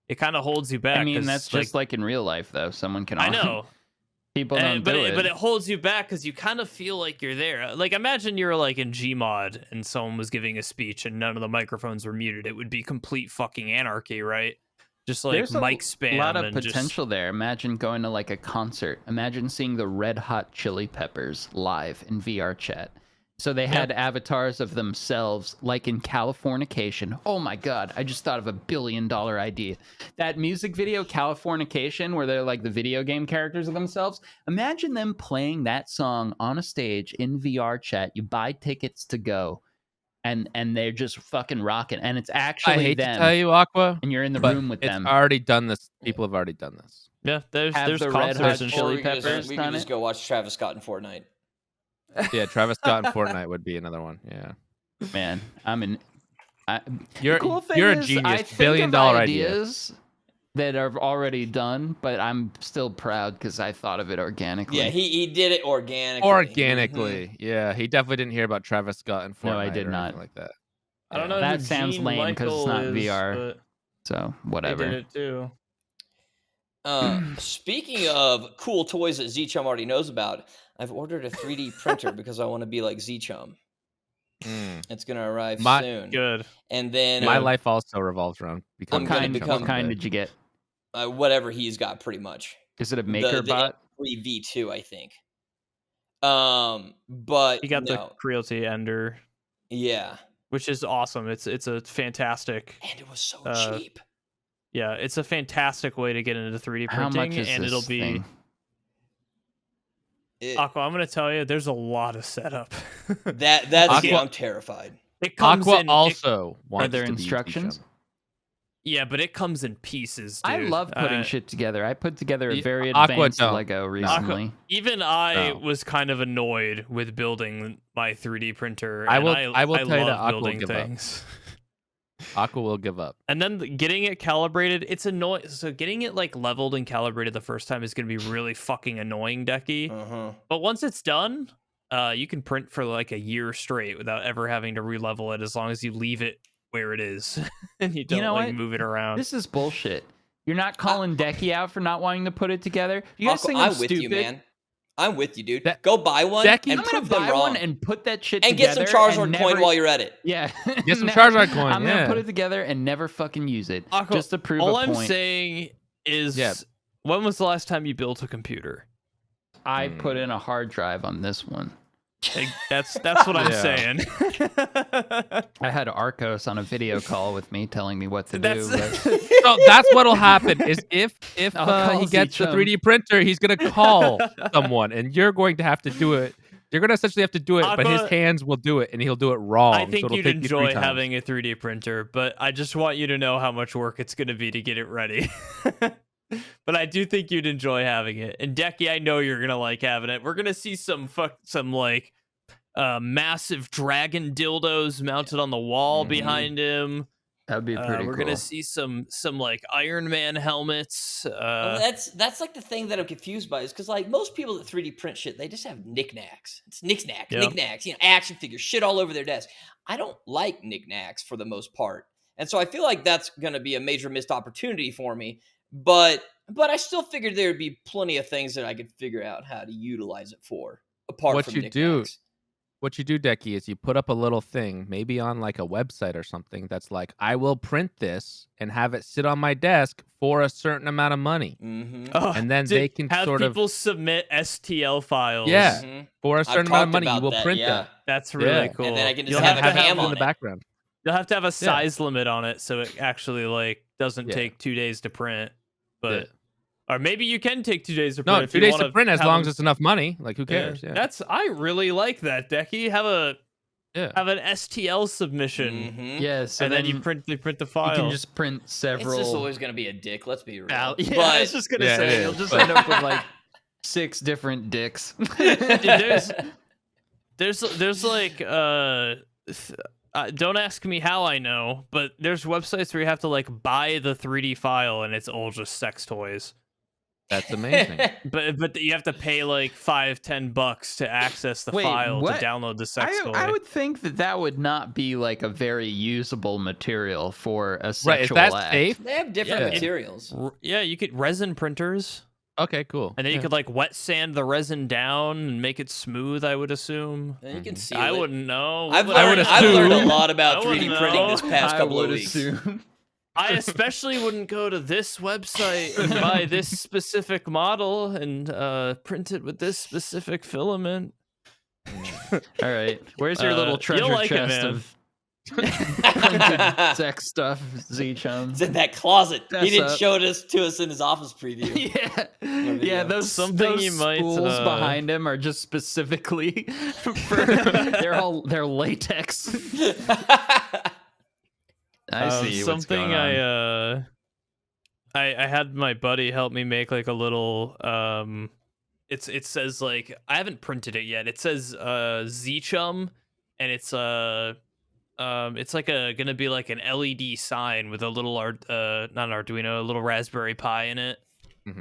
it kind of holds you back. I mean, 'cause, that's just like in real life, though. Someone can. I know. People don't but do it, it. but it holds you back because you kind of feel like you're there. Like imagine you're like in Gmod and someone was giving a speech and none of the microphones were muted. It would be complete fucking anarchy, right? Just like There's mic spam. a lot of and potential there. Imagine going to like a concert. Imagine seeing the Red Hot Chili Peppers live in VR chat. So they had avatars of themselves, like in Californication. Oh my God, I just thought of $1 billion idea. That music video, Californication, where they're like the video game characters of themselves. Imagine them playing that song on a stage in VR chat. You buy tickets to go, and they're just fucking rocking. And it's actually I hate them. to tell you, Aqua, And you're in the but room with it's them. already done this. People have already done this. Yeah, there's the Red concerts Hot and Chili Or we could Peppers we done could just it? go watch Travis Scott in Fortnite. Yeah, Travis Scott and Fortnite would be another one. Yeah, Man, I'm in. you're The cool thing you're a is, genius. I think $1 billion of idea. ideas that are already done, but I'm still proud because I thought of it organically. Yeah, he did it organically. Organically, yeah, he definitely didn't hear about Travis Scott and Fortnite. No, I did or not. anything like that. I don't Yeah. know. That who sounds Gene lame 'cause it's Michael not is, VR. but So they whatever. did it too. Speaking of cool toys that ZChum already knows about, I've ordered a 3D printer because I want to be like ZChum. Mm. It's gonna arrive My- soon. Good. And then My life also revolves around becoming. gonna What become- kind did you get? Whatever he's got, pretty much. Is it a maker bot? The V2, I think. But You got no. the Creality Ender, Yeah, which is awesome. It's a fantastic. and it was so Uh, cheap. Yeah, it's a fantastic way to get into 3D How printing, much is and this it'll be. thing? Aqua, I'm gonna tell you, there's a lot of setup. That's Aqua- I'm terrified. It comes Aqua in. also wants there to be instructions? ZChum. Yeah, but it comes in pieces. I Dude. love putting shit together. I put together a Yeah, very Aqua advanced don't. Lego No. recently. Even I No. was kind of annoyed with building my 3D printer. I and will I tell you that love Aqua will building give up. things. Aqua will give up. And then getting it calibrated, it's annoying. So getting it like leveled and calibrated the first time is going to be really fucking annoying, Dekie. Uh-huh. But once it's done, you can print for like a year straight without ever having to re-level it, as long as you leave it where it is and you don't know like what? move it around. This is bullshit. You're not calling Dekie out for not wanting to put it together. You guys Aqua, think I'm I'm with stupid? you, man. I'm with you, dude. That- Go buy one Dekie- and I'm gonna prove them buy wrong. one and put that shit And get together. some Charizard and coin never- while you're at it. Yeah. Get some Charizard coin, I'm yeah. gonna put it together and never fucking use it. Aqua, just to prove all a I'm point. saying is, Yeah. when was the last time you built a computer? I put in a hard drive on this one. Like, that's what I'm Yeah. saying. I had Arcos on a video call with me telling me what to do. That's but- So that's what'll happen is if I'll he call gets the ZChum. 3D printer, he's gonna call someone, and you're going to have to do it. You're gonna essentially have to do it, but his Aqua- hands will do it, and he'll do it wrong. I so think it'll you'd take you 3 enjoy times. having a 3D printer, but I just want you to know how much work it's going to be to get it ready. But I do think you'd enjoy having it. And Dekie, I know you're going to like having it. We're going to see some like massive dragon dildos mounted on the wall Mhm. behind him. That'd be pretty We're cool. gonna see some like Iron Man helmets. Well, that's like the thing that I'm confused by is because like most people that 3D print shit, they just have knickknacks. It's knickknacks, Yeah. knickknacks, action figures, shit all over their desk. I don't like knickknacks for the most part, and so I feel like that's gonna be a major missed opportunity for me. But I still figured there would be plenty of things that I could figure out how to utilize it for. Apart What from you do- knickknacks. What you do, Dekie, is you put up a little thing, maybe on like a website or something, that's like, I will print this and have it sit on my desk for a certain amount of money, Mm-hmm. Oh, and then dude, they can have sort of people submit STL files. Yeah. for a certain amount of money, you will print that. That's really Yeah. cool. And then I can just You'll have to a cam it in on the it. background. You'll have to have a size limit on it so it actually like doesn't Yeah. take 2 days to print. But Yeah. or maybe you can take 2 days to print. No, if 2 you days wanna to print as have long them- as it's enough money. Like, who Yeah. cares? Yeah. I really like that, Dekie. Have Yeah. an STL submission, Mm-hmm. Yeah, so and then you print the file. You can just print It's several. just always gonna be a dick. Let's be real. Yeah, But I was just gonna Yeah, it say is, you'll just but- end up with like 6 different dicks. Dude, there's like Don't ask me how I know, but there's websites where you have to like buy the 3D file and it's all just sex toys. That's amazing. But you have to pay like $5-10 to access the Wait, file what? to download the sex toy. I would think that would not be like a very usable material for a sexual Right, is that act. safe? They have different Yeah. materials. Yeah, you could resin printers, Okay, cool. and then you could like wet sand the resin down and make it smooth. I would assume. And you can seal I it. wouldn't know. I've What would I learned a assume? lot about I 3D wouldn't printing this know. past I couple would of weeks. assume. I especially wouldn't go to this website and buy this specific model and print it with this specific filament. All right, where's your little You'll treasure like it, chest man. of printed sex stuff, ZChum? It's in that closet. That's He didn't up. show it to us in his office preview. Yeah, video. those Something those you might, spools behind him are just specifically for they're latex. I see what's Something going on. I had my buddy help me make like a little it says like I haven't printed it yet. It says ZChum, and it's like gonna be like an LED sign with a little not an Arduino, a little Raspberry Pi in it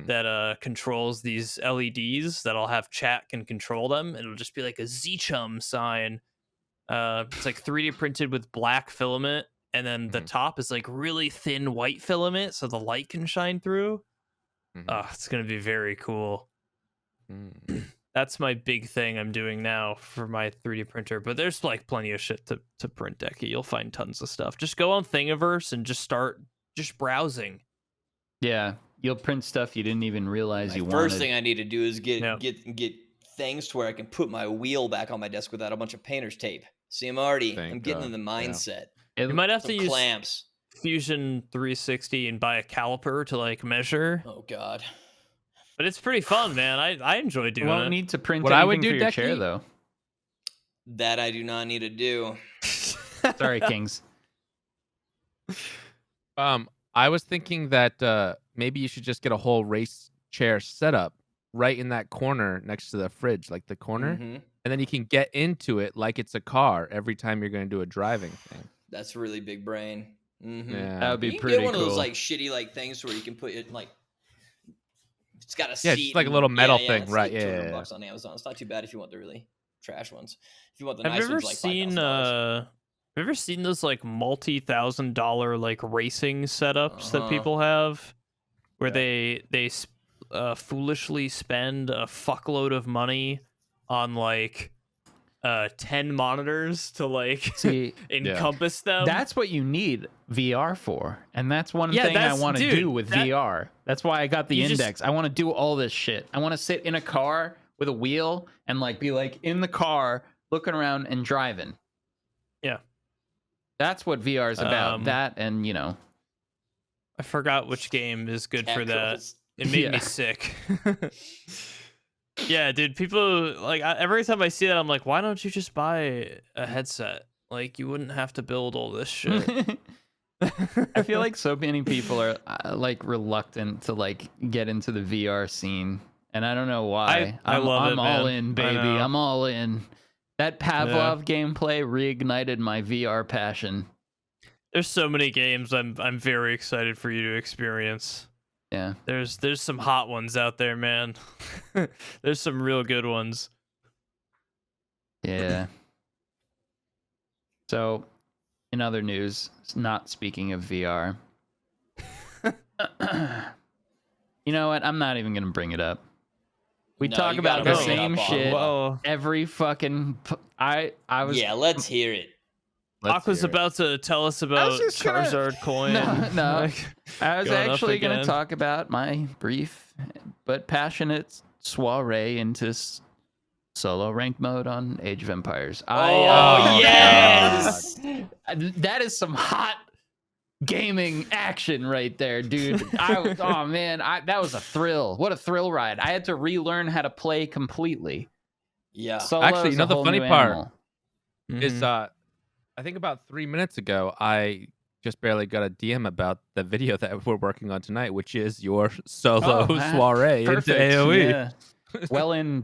that controls these LEDs that'll have chat can control them. It'll just be like a ZChum sign. It's like 3D printed with black filament, and then the top is like really thin white filament so the light can shine through. It's gonna be very cool. That's my big thing I'm doing now for my 3D printer. But there's like plenty of shit to print, Dekie. You'll find tons of stuff. Just go on Thingiverse and just start browsing. Yeah, you'll print stuff you didn't even realize you First wanted. thing I need to do is get things to where I can put my wheel back on my desk without a bunch of painter's tape. See, I'm getting in the mindset. You might have to use clamps. Fusion 360 and buy a caliper to like measure. Oh God. But it's pretty fun, man. I enjoy doing You it. won't need to print What anything I would do, for your Dekie- chair, though. That I do not need to do. Sorry, Kings. I was thinking that maybe you should just get a whole race chair setup right in that corner next to the fridge, like the corner, Mhm. and then you can get into it like it's a car every time you're going to do a driving thing. That's really big brain. Mm-hmm. Yeah. That would be You can pretty get one cool. of those like shitty like things where you can put it like it's got a Yeah, seat. just like a and- little metal yeah, thing, it's right? Like Yeah, $200 yeah. on Amazon. It's not too bad if you want the really trash ones. If you want the Have nice you ever ones, like seen $5,000. have you ever seen those like multi-$1,000 like racing setups that Uh-huh. people have where they foolishly spend a fuckload of money on like 10 monitors to like See, encompass them? that's what you need VR for, and that's one Yeah, thing I that's- want to dude, do with that- VR. That's why I got the You just- Index. I want to do all this shit. I want to sit in a car with a wheel and like be like in the car looking around and driving. Yeah. That's what VR is about. That and I forgot which game is good for Cat that. girls. It made Yeah. me sick. Yeah, dude, people like every time I see that I'm like, why don't you just buy a headset? Like you wouldn't have to build all this shit. I feel like so many people are like reluctant to like get into the VR scene, and I don't know why. I love it, I'm all man. in, I baby. know. I'm all in. That Pavlov gameplay reignited my VR passion. There's so many games I'm very excited for you to experience. Yeah. There's some hot ones out there, man. There's some real good ones. Yeah. So, in other news, not speaking of VR, you know what? I'm not even going to bring it up. We No, talk you about gotta the bring it same up, shit Whoa. every fucking. I was. Yeah, let's hear it. Aqua's about to tell us about just gonna- Charizard coin. No. Like, I was going up actually going to again. talk about my brief but passionate soiree into solo ranked mode on Age of Empires. Oh, yes! That is some hot gaming action right there, dude. Oh man, that was a thrill. What a thrill ride! I had to relearn how to play completely. Yeah. Solo Actually, is you know a the whole funny new part animal. is I think about 3 minutes ago I just barely got a DM about the video that we're working on tonight, which is your solo soiree into AoE. Yeah. Wellen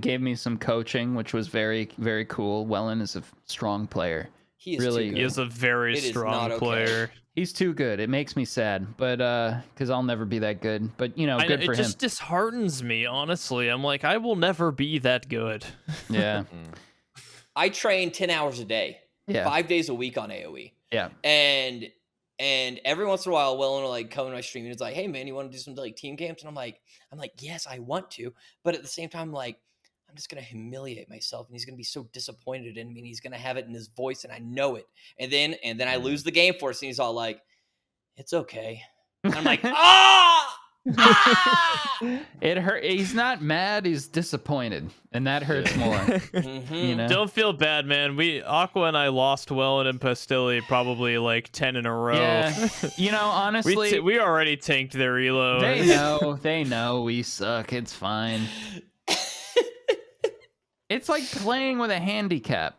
gave me some coaching, which was very, very cool. Wellen is a strong player, He is Really, too He good. is a very It is strong not okay. player. He's too good. It makes me sad, but because I'll never be that good. But you know, I know, good for it him. just disheartens me, honestly. I'm like, I will never be that good. Yeah, I train 10 hours a day, yeah, 5 days a week on AoE. yeah. And every once in a while, Will will like come to my stream and it's like, hey man, you want to do some like team camps? And I'm like, yes, I want to, but at the same time, like, I'm just gonna humiliate myself, and he's gonna be so disappointed in me, and he's gonna have it in his voice, and I know it. And then I lose the game for us, and he's all like, "It's okay." And I'm like, "Ah, ah!" It hurt. He's not mad. He's disappointed, and that hurts more. Mhm. You know. Don't feel bad, man. Aqua and I lost Wellen and Pastilli probably like 10 in a row. Yeah. You know, honestly, we already tanked their elo. they know we suck. It's fine. It's like playing with a handicap.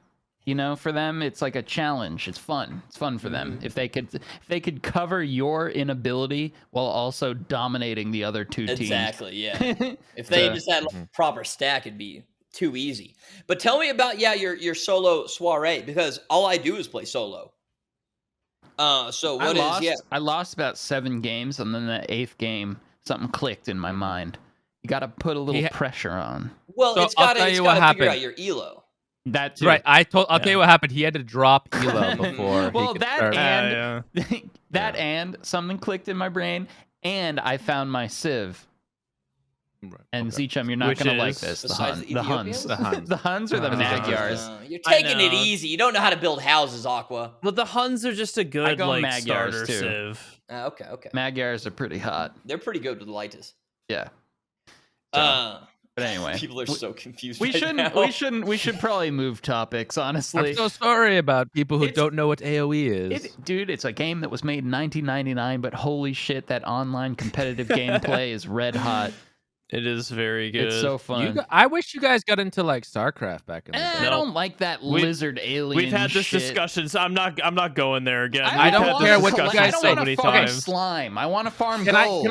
You know, for them, it's like a challenge. It's fun. It's fun for them. If they could cover your inability while also dominating the other two teams. Exactly. Yeah. If they just had like, a proper stack, it'd be too easy. But tell me about your solo soiree, because all I do is play solo. So what is I lost about 7 games, and then the 8th game, something clicked in my mind. You got to put a little pressure on. Well, So it's I'll got tell to you what figure happened. out your elo. That too. Right. I'll tell you what happened. He had to drop elo before. Well, he could that start. and and something clicked in my brain, and I found my civ. Right, And okay. ZChum, you're not Which gonna like is? this. The Besides Huns. the The Huns. The Huns or the Magyars. You're I taking it know. easy. You don't know how to build houses, Aqua. But the Huns are just a I good go like Magyars, starter too. civ. Okay. Magyars are pretty hot. They're pretty good with the lightest. Yeah. But anyway, People are so confused. we right shouldn't. now. We should probably move topics. Honestly, I'm so sorry about people who don't know what AOE is. dude, it's a game that was made in 1999, but holy shit, that online competitive gameplay is red hot. It is very good. It's so fun. I wish you guys got into like StarCraft back in the day. I don't like that lizard alien. We've had this shit. discussion, so I'm not going there again. I don't We've had care this what you discussion guys so say. I don't many want to farm times. slime. I want to farm Can gold.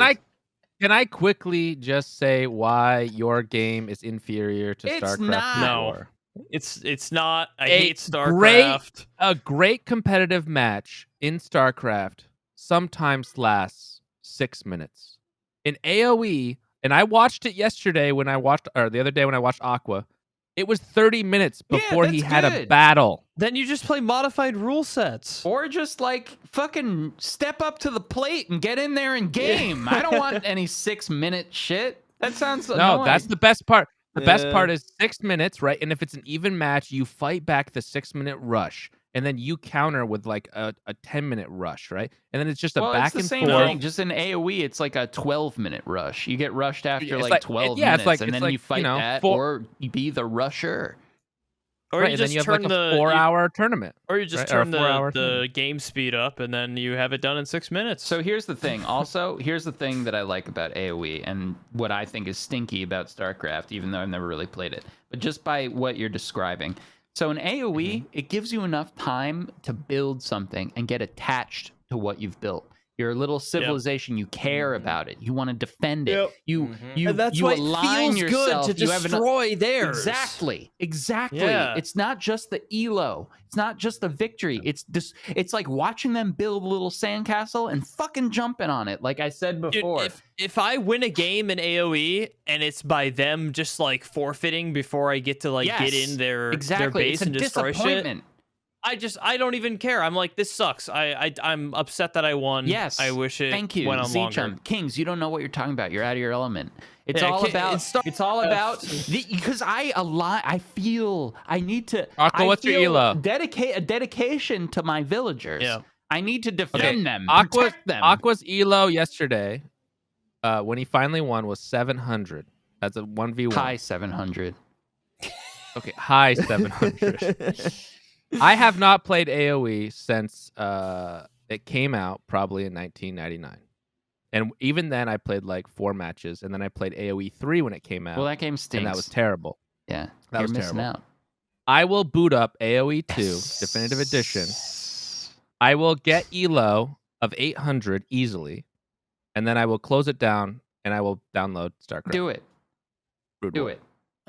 Can I quickly just say why your game is inferior to It's StarCraft? not. No. It's not. I A hate StarCraft. A great competitive match in StarCraft sometimes lasts 6 minutes. In AOE, and I watched it yesterday when I watched, or the other day when I watched Aqua, it was 30 minutes before he that's had a good. battle. Then you just play modified rule sets. Or just like fucking step up to the plate and get in there and game. I don't want any 6-minute shit. That sounds annoying. No, that's the best part. The best part is 6 minutes, right? And if it's an even match, you fight back the 6-minute rush, and then you counter with like a 10-minute rush, right? And then it's just a back it's the and same forth. thing. Just in AoE, it's like a 12-minute rush. You get rushed after It's like like- 12 yeah, minutes, it's like- and it's then like, you fight you know, that, four- or you be the rusher. Or Right, you and then just you have turn like a the 4-hour tournament. or you just right? Or a turn 4-hour the thing. game speed up, and then you have it done in 6 minutes. So here's the thing. Also, here's the thing that I like about AoE and what I think is stinky about StarCraft, even though I've never really played it. But just by what you're describing. So in AoE, it gives you enough time to build something and get attached to what you've built. You're a little civilization. You care about it. You want to defend it. Yep. You and that's you why align it feels yourself. good to You have enough- destroy theirs. Exactly. Yeah. It's not just the elo. It's not just the victory. It's just it's like watching them build a little sandcastle and fucking jumping on it. Like I said Dude, before. if I win a game in AoE and it's by them just like forfeiting before I get to like get in their exactly. base It's a and destroy shit, disappointment. I don't even care. I'm like, this sucks. I'm upset that I won. Yes. I wish it Thank you. went on longer. ZChum. Kings, you don't know what you're talking about. You're out of your element. It's Yeah, all Ki- about it's Star- it's all about because I feel I need to Aqua, I what's your feel elo? dedication to my villagers. Yeah. I need to defend them, Aqua's protect them. Aqua's elo yesterday, when he finally won, was 700. That's a 1v1. High 700. Okay, high 700. I have not played AoE since it came out, probably in 1999. And even then, I played like 4 matches, and then I played AoE 3 when it came out, Well, that game stinks. and that was terrible. yeah, that you're was missing terrible. out. I will boot up AoE 2 Definitive Edition. I will get elo of 800 easily, and then I will close it down, and I will download StarCraft. Do it. Brood Do War. it.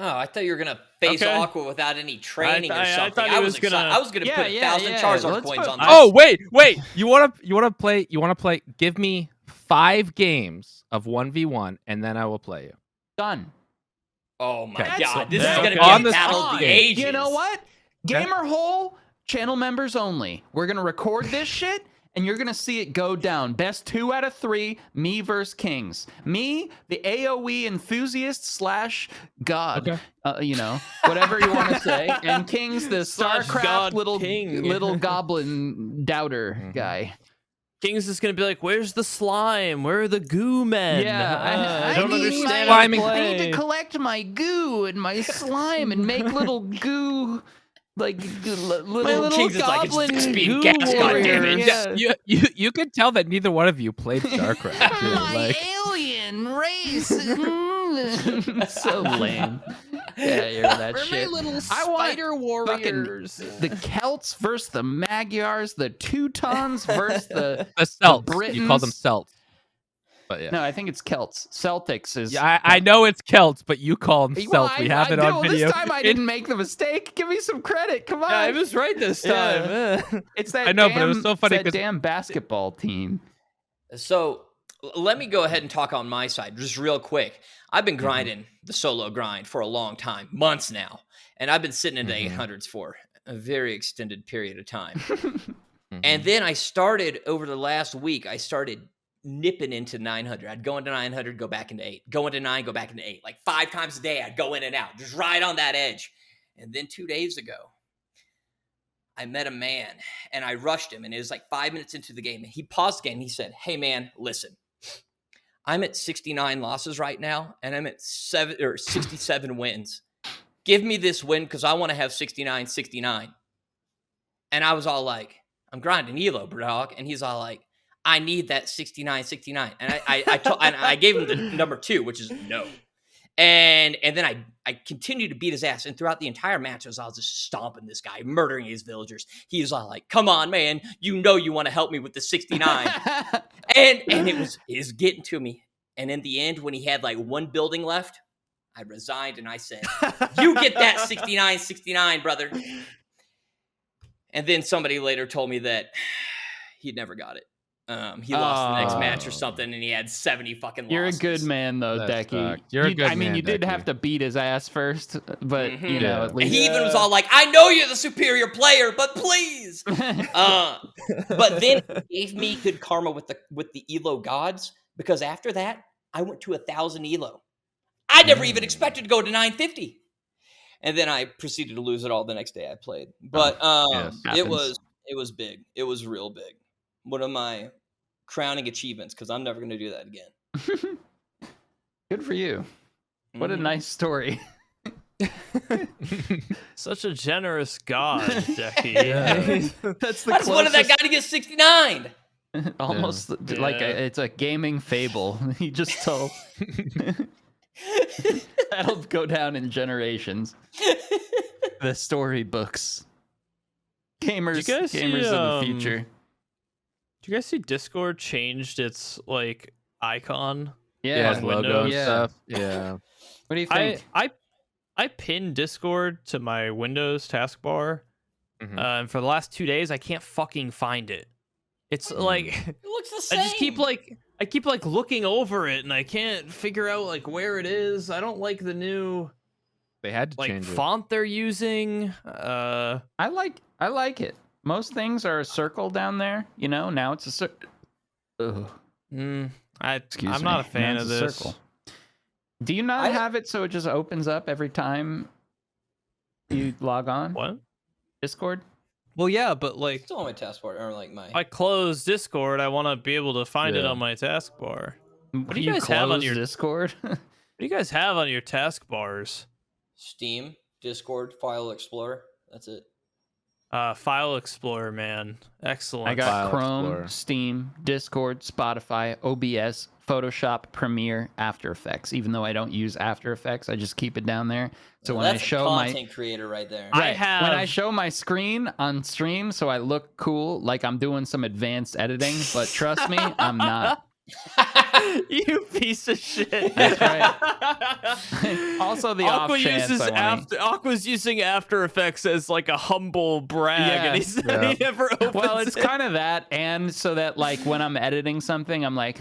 Oh, I thought you were gonna face Okay. Aqua without any training or I something. thought he I was was excited. gonna- I was gonna put 1,000 Charizard let's coins put- on this. Oh, wait. You want to play? You want to play? Give me 5 games of 1v1, and then I will play you. Done. Oh my Okay. god, this That's is gonna be on a the battle of the spot. ages. You know what? Okay. Gamer Hole channel members only. We're gonna record this shit, and you're gonna see it go down. Best 2 out of 3. Me versus Kings. Me, the AOE enthusiast / god. Okay. You know, whatever you want to say. And Kings, the Slash StarCraft god little king. little goblin doubter Mhm. guy. King's is gonna be like, "Where's the slime? Where are the goo men? Yeah, I don't need understand. my- how to I need play." to collect my goo and my slime and make little goo, like little Kings is like, it's goblin just being goo gas, goddammit. warriors. Yeah, you can tell that neither one of you played StarCraft. dude. My Like, alien race. So lame. Yeah, you're that shit. I want the Celts versus the Magyars, the Teutons versus the the Celts. You call them Britons. Celts. But yeah. No, I think it's Celts. Celtics is. Yeah, I know it's Celts, but you call them Well, Celts. We have it on video. This time I didn't make the mistake. Give me some credit. Come on. Yeah, I was right this Yeah. time. It's that I know, but it was so funny it's that 'cause- damn basketball team. So let me go ahead and talk on my side just real quick. I've been grinding the solo grind for a long time, months now, and I've been sitting in the 800s for a very extended period of time. And then I started over the last week, I started nipping into 900. I'd go into 900, go back into 8, go into 9, go back into 8. Like 5 times a day, I'd go in and out, just right on that edge. And then 2 days ago, I met a man and I rushed him, and it was like 5 minutes into the game. And he paused the game. And he said, "Hey man, listen, I'm at 69 losses right now, and I'm at 67 wins. Give me this win because I want to have 69. And I was all like, "I'm grinding Elo, bro." Dog. And he's all like, "I need that 69. And I gave him the number 2, which is no. And then I continued to beat his ass. And throughout the entire match, I was just stomping this guy, murdering his villagers. He was all like, "Come on, man. You know you want to help me with the 69. And it was getting to me. And in the end, when he had like 1 building left, I resigned and I said, "You get that 69, brother." And then somebody later told me that he'd never got it. He lost the next match or something, and he had 70 fucking losses. You're a good man, though, That Decky. sucked. You're a good I mean, man, you did Decky. have to beat his ass first, but you know, Yeah. at And least. he even was all like, "I know you're the superior player, but please." But then he gave me good karma with the Elo gods, because after that, I went to 1,000 Elo. I never even expected to go to 950. And then I proceeded to lose it all the next day I played. But Yes. it was big. It was real big. One of my crowning achievements, because I'm never going to do that again. Good for you. What a Mhm. nice story. Such a generous god, Decky. Yeah. That's the I just wanted that guy to get 69. Almost like Yeah. it's a gaming fable. He just told. That'll go down in generations. The storybooks. Gamers, guys see, gamers of the future. Did you guys see Discord changed its like icon? Yeah. his logo and Yeah. stuff. Yeah. What do you think? I pinned Discord to my Windows taskbar, Mhm. and for the last 2 days I can't fucking find it. It's like It looks the I same. just keep looking over it, and I can't figure out like where it is. I don't like the new They had to like change it. font they're using. I like it. Most things are a circle down there, you know. Now it's a circle. I'm Excuse me. not a fan Now of it's a this. circle. Do you not have it so it just opens up every time you log on? What? Discord? Well, yeah, but like Still on my taskbar, or like my. if I close Discord, I want to be able to find it Yeah. on my taskbar. What do you guys have on your- Discord? What do you guys have on your taskbars? Steam, Discord, File Explorer. That's it. File Explorer, man, excellent. I got File Chrome, Explorer. Steam, Discord, Spotify, OBS, Photoshop, Premiere, After Effects. Even though I don't use After Effects, I just keep it down there. So when That's I show a my content creator right there. I have when I show my screen on stream, so I look cool, like I'm doing some advanced editing. But trust me, I'm not. You piece of shit. That's right. Also, the Aqua off chance uses I wanna... Aqua's using After Effects as like a humble brag, and he never opens Well, it's it. kind of that, and so that like when I'm editing something, I'm like,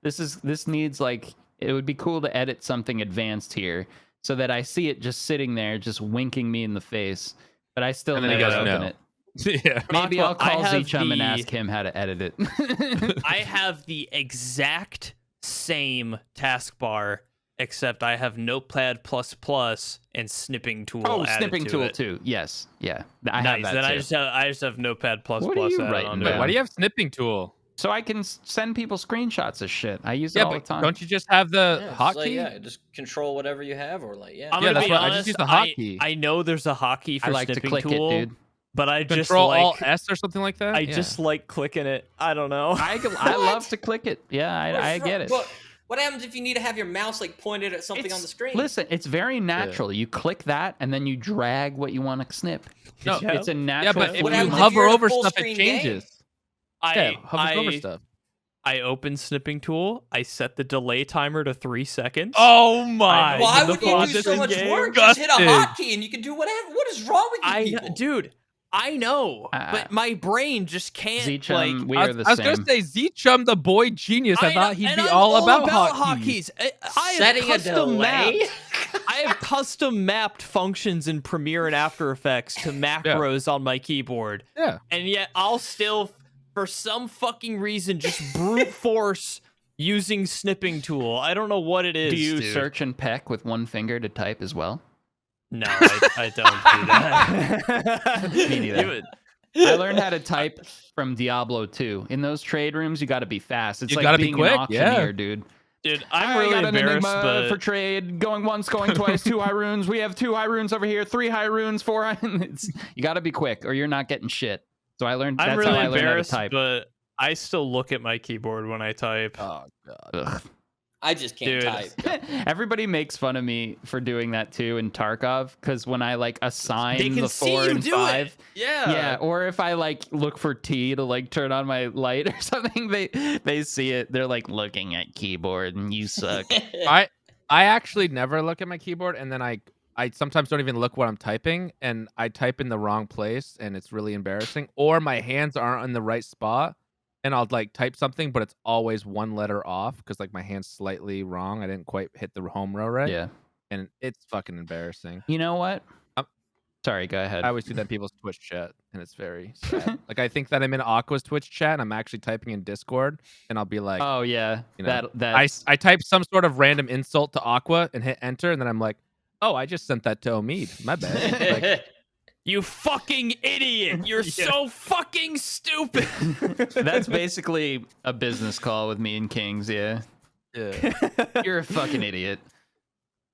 this needs like, it would be cool to edit something advanced here, so that I see it just sitting there, just winking me in the face, but I still And then he never goes, open no. it. Yeah. Maybe Aqua, I'll call I have ZChum and the- ask him how to edit it. I have the exact same taskbar, except I have Notepad++ and Snipping Tool. Oh, added snipping to tool it. too. Yes, yeah, I Nice. have Then that I too. just have Notepad++ What are you added writing onto down? it. Why do you have snipping tool? So I can send people screenshots of shit. I use it Yeah, all the but time. don't you just have the Yeah, it's hotkey? like, yeah, just control whatever you have, or like, yeah. I'm Yeah, gonna that's be what- I honest, just use the hotkey. I know there's a hotkey for I like to Snipping click Tool, it, dude. but I just Control like Alt S or something like that. I Yeah. just like clicking it. I don't know. I love to click it. Yeah, I get it. But what happens if you need to have your mouse like pointed at something on the screen? Listen, it's very natural. You click that and then you drag what you want to snip. No, It's a yeah, natural. but if What you happens if hover you're in a over full stuff, it screen game? changes. Yeah, hovers over stuff. I open Snipping Tool. I set the delay timer to 3 seconds. Oh my! Why the would you do faucet so much game. work? Just hit a Disgusting. hotkey and you can do whatever. What is wrong with you people? Dude, I know, but my brain just can't. ZChum, like, we I are was, the I was same. gonna say ZChum, the boy genius. I thought he'd and be I'm all about hotkeys. I have Setting a custom delay? mapped. I have custom mapped functions in Premiere and After Effects to macros on my keyboard. Yeah. And yet I'll still, for some fucking reason, just brute force using Snipping Tool. I don't know what it is. Do you dude. search and peck with one finger to type as well? No, I don't do that. Me neither. I learned how to type from Diablo 2. In those trade rooms, you got to be fast. It's You like gotta be being quick, an auctioneer, yeah. dude. Dude, I I'm really got an embarrassed, enigma but for trade. Going once, going twice. 2 high runes. We have 2 high runes over here. 3 high runes. 4 high. You got to be quick, or you're not getting shit. So I learned. I'm That's really how I learned how to embarrassed, type. but I still look at my keyboard when I type. Oh god. Ugh. I just can't Dude. type. Everybody makes fun of me for doing that too in Tarkov, because when I like assign They can the see 4 you and do 5, it. Yeah. yeah, or if I like look for T to like turn on my light or something, they see it. They're like looking at keyboard and you suck. I actually never look at my keyboard, and then I sometimes don't even look what I'm typing, and I type in the wrong place, and it's really embarrassing. Or my hands aren't in the right spot, and I'll like type something, but it's always 1 letter off because like my hand's slightly wrong. I didn't quite hit the home row right. Yeah. And it's fucking embarrassing. You know what? Um, Sorry, go ahead. I always do that in people's Twitch chat, and it's very sad. Like I think that I'm in Aqua's Twitch chat, and I'm actually typing in Discord, and I'll be like, Oh yeah, you know, that I type some sort of random insult to Aqua and hit enter, and then I'm like, oh, I just sent that to Omid. My bad. Like, You fucking idiot! You're so fucking stupid. that's basically a business call with me and Kings. Yeah, yeah. you're a fucking idiot.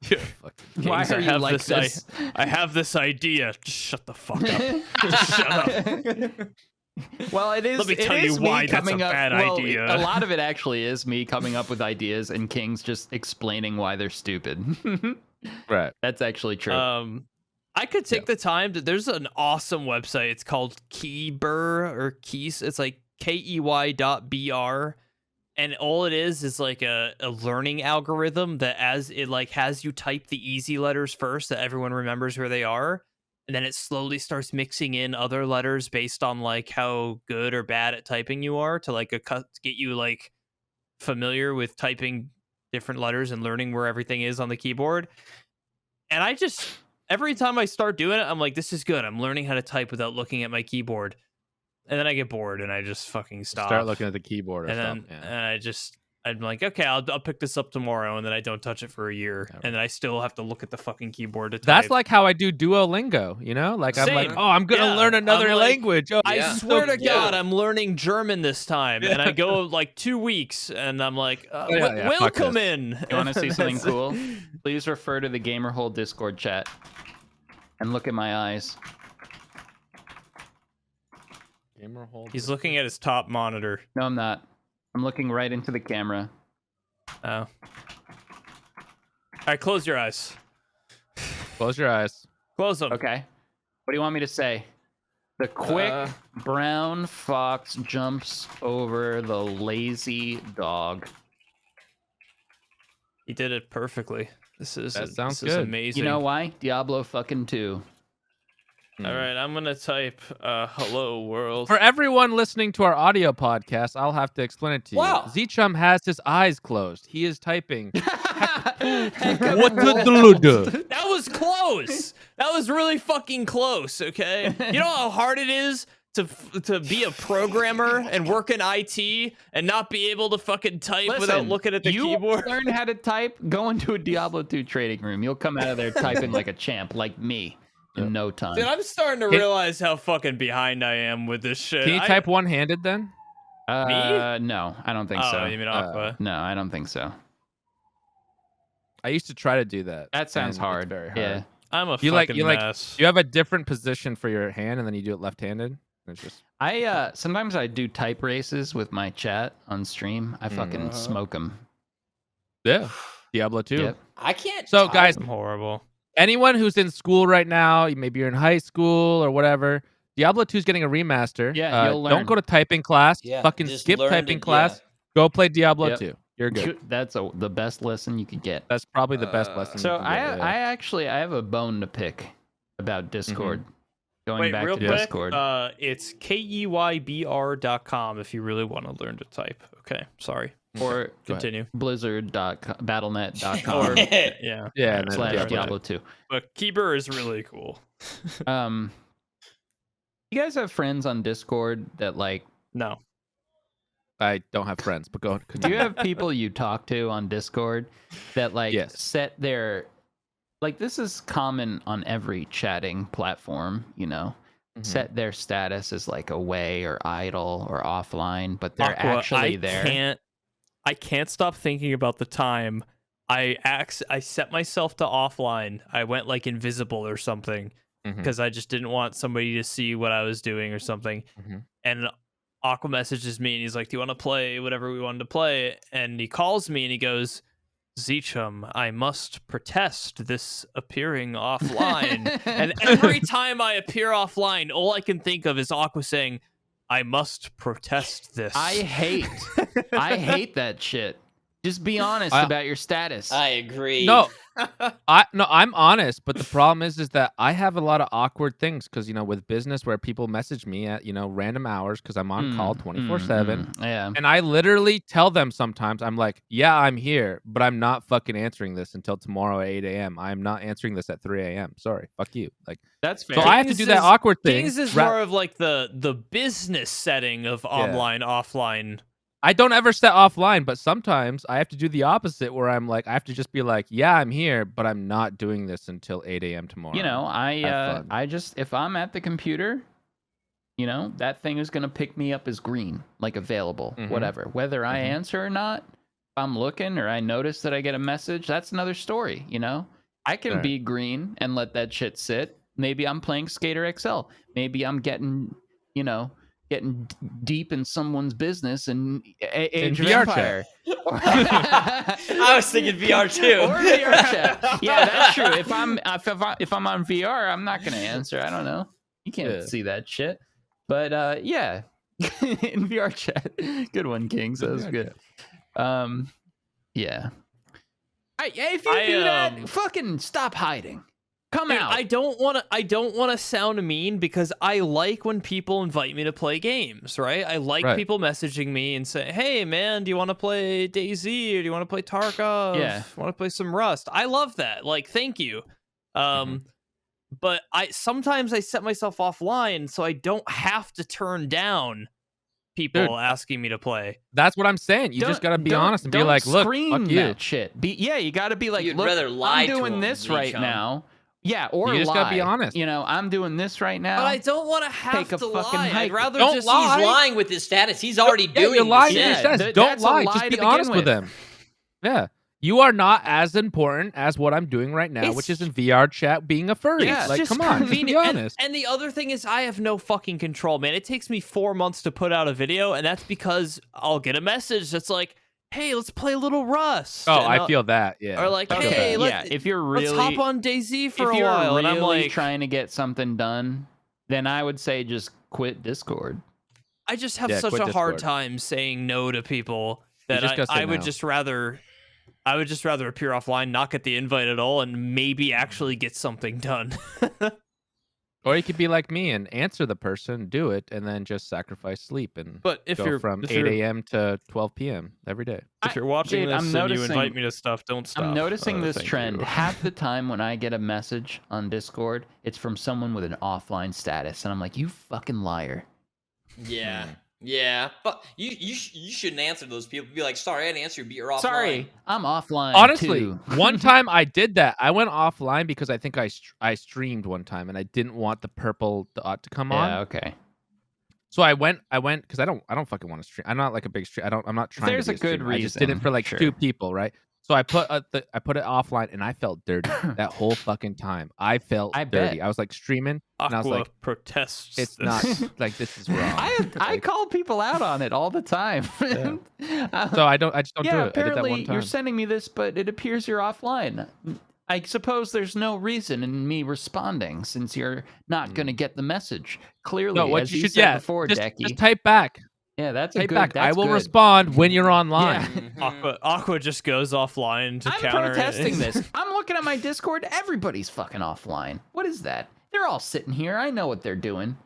Yeah, fucking Why Kings, are I you have like this, this? I have this idea. Just shut the fuck up. Just shut up. Well, it is. Let me it tell is you me why that's a coming up, bad well, idea. A lot of it actually is me coming up with ideas and Kings just explaining why they're stupid. Right. That's actually true. I could take the time to. There's an awesome website. It's called Keybr or Keys. It's like KEY.BR. And all it is like a learning algorithm that as it like has you type the easy letters first that everyone remembers where they are. And then it slowly starts mixing in other letters based on like how good or bad at typing you are to like get you like familiar with typing different letters and learning where everything is on the keyboard. And I just, every time I start doing it, I'm like, this is good. I'm learning how to type without looking at my keyboard. And then I get bored and I just fucking stop. Start looking at the keyboard or and stuff. then Yeah. I'm like, okay, I'll pick this up tomorrow, and then I don't touch it for a year, Yeah. and then I still have to look at the fucking keyboard to type. That's like how I do Duolingo, you know? Like I'm like, Same. oh, I'm gonna Yeah. learn another I'm like, language. Oh, I Yeah. swear to Yeah. God, I'm learning German this time, and I go like 2 weeks, and I'm like, yeah, fuck welcome this. in. You want to see something That's- cool? Please refer to the Gamerhole Discord chat and look at my eyes. He's looking at his top monitor. No, I'm not. I'm looking right into the camera. Oh. All right, close your eyes. Close your eyes. Close them. Okay. What do you want me to say? The quick brown fox jumps over the lazy dog. He did it perfectly. That sounds this is good. amazing. You know why? Diablo fucking 2. All right, I'm gonna type "Hello World." For everyone listening to our audio podcast, I'll have to explain it to you. Wow. ZChum has his eyes closed. He is typing. What That was close. That was really fucking close. Okay, you know how hard it is to be a programmer and work in IT and not be able to fucking type without looking at the keyboard. Learn how to type. Go into a Diablo 2 trading room. You'll come out of there typing like a champ, like me, in no time. Dude, I'm starting to realize how fucking behind I am with this shit. Can you type one-handed then? No, I don't think so. Oh, you mean Aqua? No, I don't think so. I used to try to do that. That sounds and hard. It's very hard. Yeah. I'm a You fucking like mess. you have a different position for your hand, and then you do it left-handed. It's just I sometimes I do type races with my chat on stream. I fucking smoke them. Diablo 2. Yep. I can't. So type. guys, I'm horrible. anyone who's in school right now, maybe you're in high school or whatever, Diablo 2 is getting a remaster. Yeah, you'll learn. Don't go to typing class. Yeah, Fucking just skip learn typing to- class. Go play Diablo Yep. 2. You're good. That's the best lesson you could get. That's probably the best lesson. So you can get, I have a bone to pick about Discord. Going Wait, back real to quick. Discord. It's keybr.com if you really want to learn to type. Okay, sorry. Or Continue. Blizzard.com, battle.net.com Or yeah, yeah, and then / Diablo 2. but Keeper is really cool. You guys have friends on Discord that like No. I don't have friends, but go. do you have people you talk to on Discord that like Yes. set their like this is common on every chatting platform, you know. Set their status as like away or idle or offline, but they're Aqua, actually there. I can't stop thinking about the time I set myself to offline. I went like invisible or something because I just didn't want somebody to see what I was doing or something. And Aqua messages me and he's like, "Do you want to play whatever we wanted to play?" And he calls me and he goes, "ZChum, I must protest this appearing offline." And every time I appear offline, all I can think of is Aqua saying, "I must protest this." I hate that shit. Just be honest about your status. I agree. No, I'm honest, but the problem is that I have a lot of awkward things because with business where people message me at random hours because I'm on call 24/7, Yeah. and I literally tell them sometimes I'm like, yeah, I'm here, but I'm not fucking answering this until tomorrow at 8 a.m. I'm not answering this at 3 a.m. Sorry, fuck you. Like, That's fair. so I have to do that awkward thing. Kings is more of like the business setting of online, offline. I don't ever set offline, but sometimes I have to do the opposite where I'm like, I have to just be like, yeah, I'm here, but I'm not doing this until 8 a.m. tomorrow. I just if I'm at the computer, that thing is gonna pick me up as green, like available, whatever. Whether I answer or not, if I'm looking or I notice that I get a message, that's another story. I can be green and let that shit sit. Maybe I'm playing Skater XL. Maybe I'm getting deep in someone's business and Age of VR Empire. I was thinking VR too. Or VR chat. Yeah, that's true. If I'm on VR, I'm not gonna answer. I don't know. You can't see that shit. But yeah, in VR chat. Good one, Kings. That was good. Yeah. If you do that, fucking stop hiding. Come Dude, out. I don't want to sound mean because I like when people invite me to play games, right? I like people messaging me and say, "Hey man, do you want to play DayZ or do you want to play Tarkov? Yeah. Want to play some Rust?" I love that. Like, thank you. But sometimes I set myself offline so I don't have to turn down people asking me to play. That's what I'm saying. You just gotta be honest and be like, "Look, fuck you." That shit. You gotta be like, You'd "Look, rather lie I'm to doing him, this right ZChum. now." Yeah, or You just lie. gotta be honest. I'm doing this right now. But I don't want to have Take a to fucking lie. hike. I'd rather Don't just lie. He's lying with his status. He's already doing you're lying the to your shit. status. Th- Don't that's a lie. lie Just to be begin honest with with. them. Yeah. You are not as important as what I'm doing right now, which is in VR chat being a furry. Yeah, like, just come on, just be convenient. honest. And the other thing is I have no fucking control, man. It takes me 4 months to put out a video, and that's because I'll get a message that's like, "Hey, let's play a little Rust." Oh, And I feel that. Yeah. Or like, I feel "Hey, that. let's if you're really hop on DayZ for if a you're while." really And I'm like, trying to get something done, then I would say just quit Discord. I just have Yeah, such quit a hard Discord. time saying no to people that just gotta say I would no. just rather appear offline, not get the invite at all, and maybe actually get something done. Or you could be like me and answer the person, do it, and then just sacrifice sleep and But if go you're from if 8 you're a.m. to 12 p.m. every day. if you're watching Dude, this I'm and you noticing- invite me to stuff, don't stop. I'm noticing this Thank trend. you. Half the time when I get a message on Discord, it's from someone with an offline status, and I'm like, you fucking liar. Yeah. Yeah, but you shouldn't answer those people. Be like, sorry, I didn't answer you, but you're offline. Sorry, I'm offline. Honestly, too. one time I did that. I went offline because I think I streamed one time and I didn't want the purple dot to come on. Yeah, okay. So I went because I don't fucking want to stream. I'm not like a big stream. I'm not trying There's to be a good streamer. I just did it for reason, like sure. 2 people, right? So I put it offline and I felt dirty that whole fucking time. I felt I dirty. bet. I was like streaming and I was Aqua like, protests. it's this. not like this is wrong. I Like, call people out on it all the time. so I just don't do yeah, it. I did that apparently one time. you're sending me this, but it appears you're offline. I suppose there's no reason in me responding since you're not going to get the message. Clearly, No, what as you you should said before, just Decky. type back. Yeah, that's a Type good. back. I That's will good. respond when you're online. Yeah. Aqua just goes offline to I'm counter protesting it. this. I'm looking at my Discord. Everybody's fucking offline. What is that? They're all sitting here. I know what they're doing.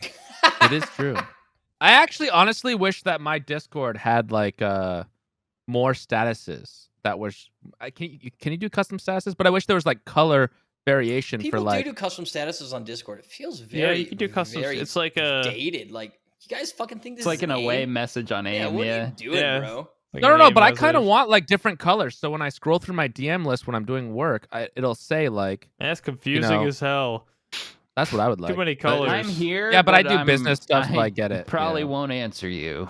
It is true. I actually honestly wish that my Discord had like more statuses. That was can you do custom statuses? But I wish there was like color variation People for like do custom statuses on Discord. It feels very Yeah, you can do custom. very It's like a dated. Like you guys fucking think this It's like is an away AIM? message on Yeah, AIM. what Yeah. are you doing, Yeah. bro? like no, an no, AIM but I kind of message. want like different colors. So when I scroll through my DM list when I'm doing work, it'll say like That's confusing know, as hell. that's what I would like. Too many But- colors. I'm here. Yeah, but I do I'm- business stuff, so I get it, Probably yeah. won't answer you.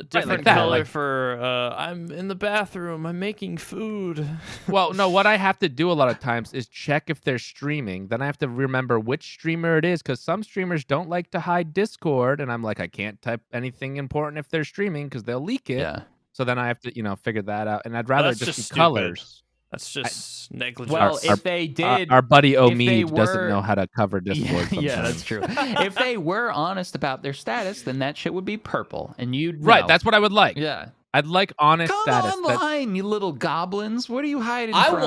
Different that, color like- for I'm in the bathroom. I'm making food. Well, no, what I have to do a lot of times is check if they're streaming. Then I have to remember which streamer it is because some streamers don't like to hide Discord, and I'm like, I can't type anything important if they're streaming because they'll leak it. Yeah. So then I have to, figure that out, and I'd rather that's just be just stupid. colors. That's just negligence. Well, Our- if they Our, did, our buddy if they Omid doesn't were- know how to cover Discord. yeah, that's sometimes. true. If they were honest about their status, then that shit would be purple, and you'd Right, know. that's what I would like. Yeah. I'd like honest Come status. that- online, you little goblins. What are you hiding I from?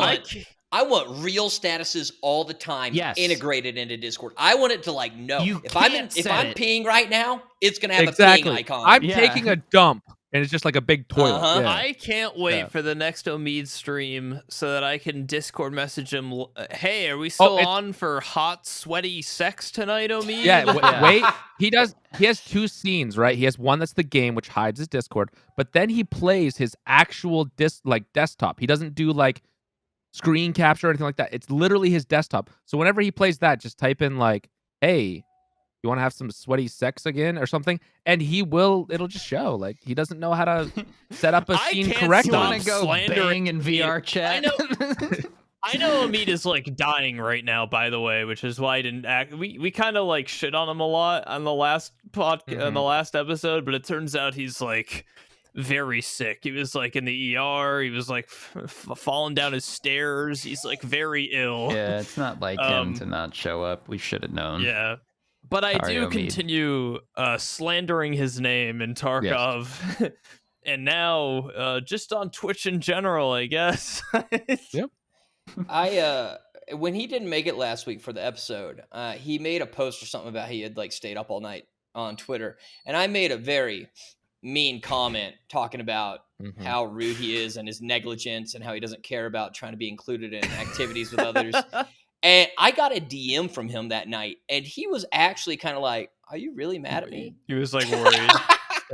want real statuses all the time Yes. integrated into Discord. I want it to like know You if can't if set I'm it. peeing right now, it's gonna have a exactly. peeing icon. I'm Yeah. taking a dump, and it's just like a big toilet. Uh-huh. Yeah. I can't wait Yeah. for the next Omid stream so that I can Discord message him. Hey, are we still it's- on for hot, sweaty sex tonight, Omid? Yeah, Yeah. wait. He has 2 scenes, right? He has one that's the game, which hides his Discord, but then he plays his actual desktop. He doesn't do like screen capture or anything like that. It's literally his desktop. So whenever he plays that, just type in like, "Hey, you want to have some sweaty sex again?" or something, and it'll just show. Like he doesn't know how to set up a I scene can't correctly. You stop want to go slandering bang in me. VR chat? I know Omid is like dying right now, by the way, which is why I didn't act. We kind of like shit on him a lot on the last on the last episode, but it turns out he's like very sick. He was like in the ER. He was like falling down his stairs. He's like very ill. Yeah, it's not like him to not show up. We should have known. Yeah. But I Sorry, do Omid. continue slandering his name in Tarkov. And now just on Twitch in general, I guess. Yep. When he didn't make it last week for the episode, he made a post or something about he had like stayed up all night on Twitter, and I made a very mean comment talking about how rude he is and his negligence and how he doesn't care about trying to be included in activities with others. And I got a DM from him that night, and he was actually kind of like, "Are you really mad at me?" He was like worried.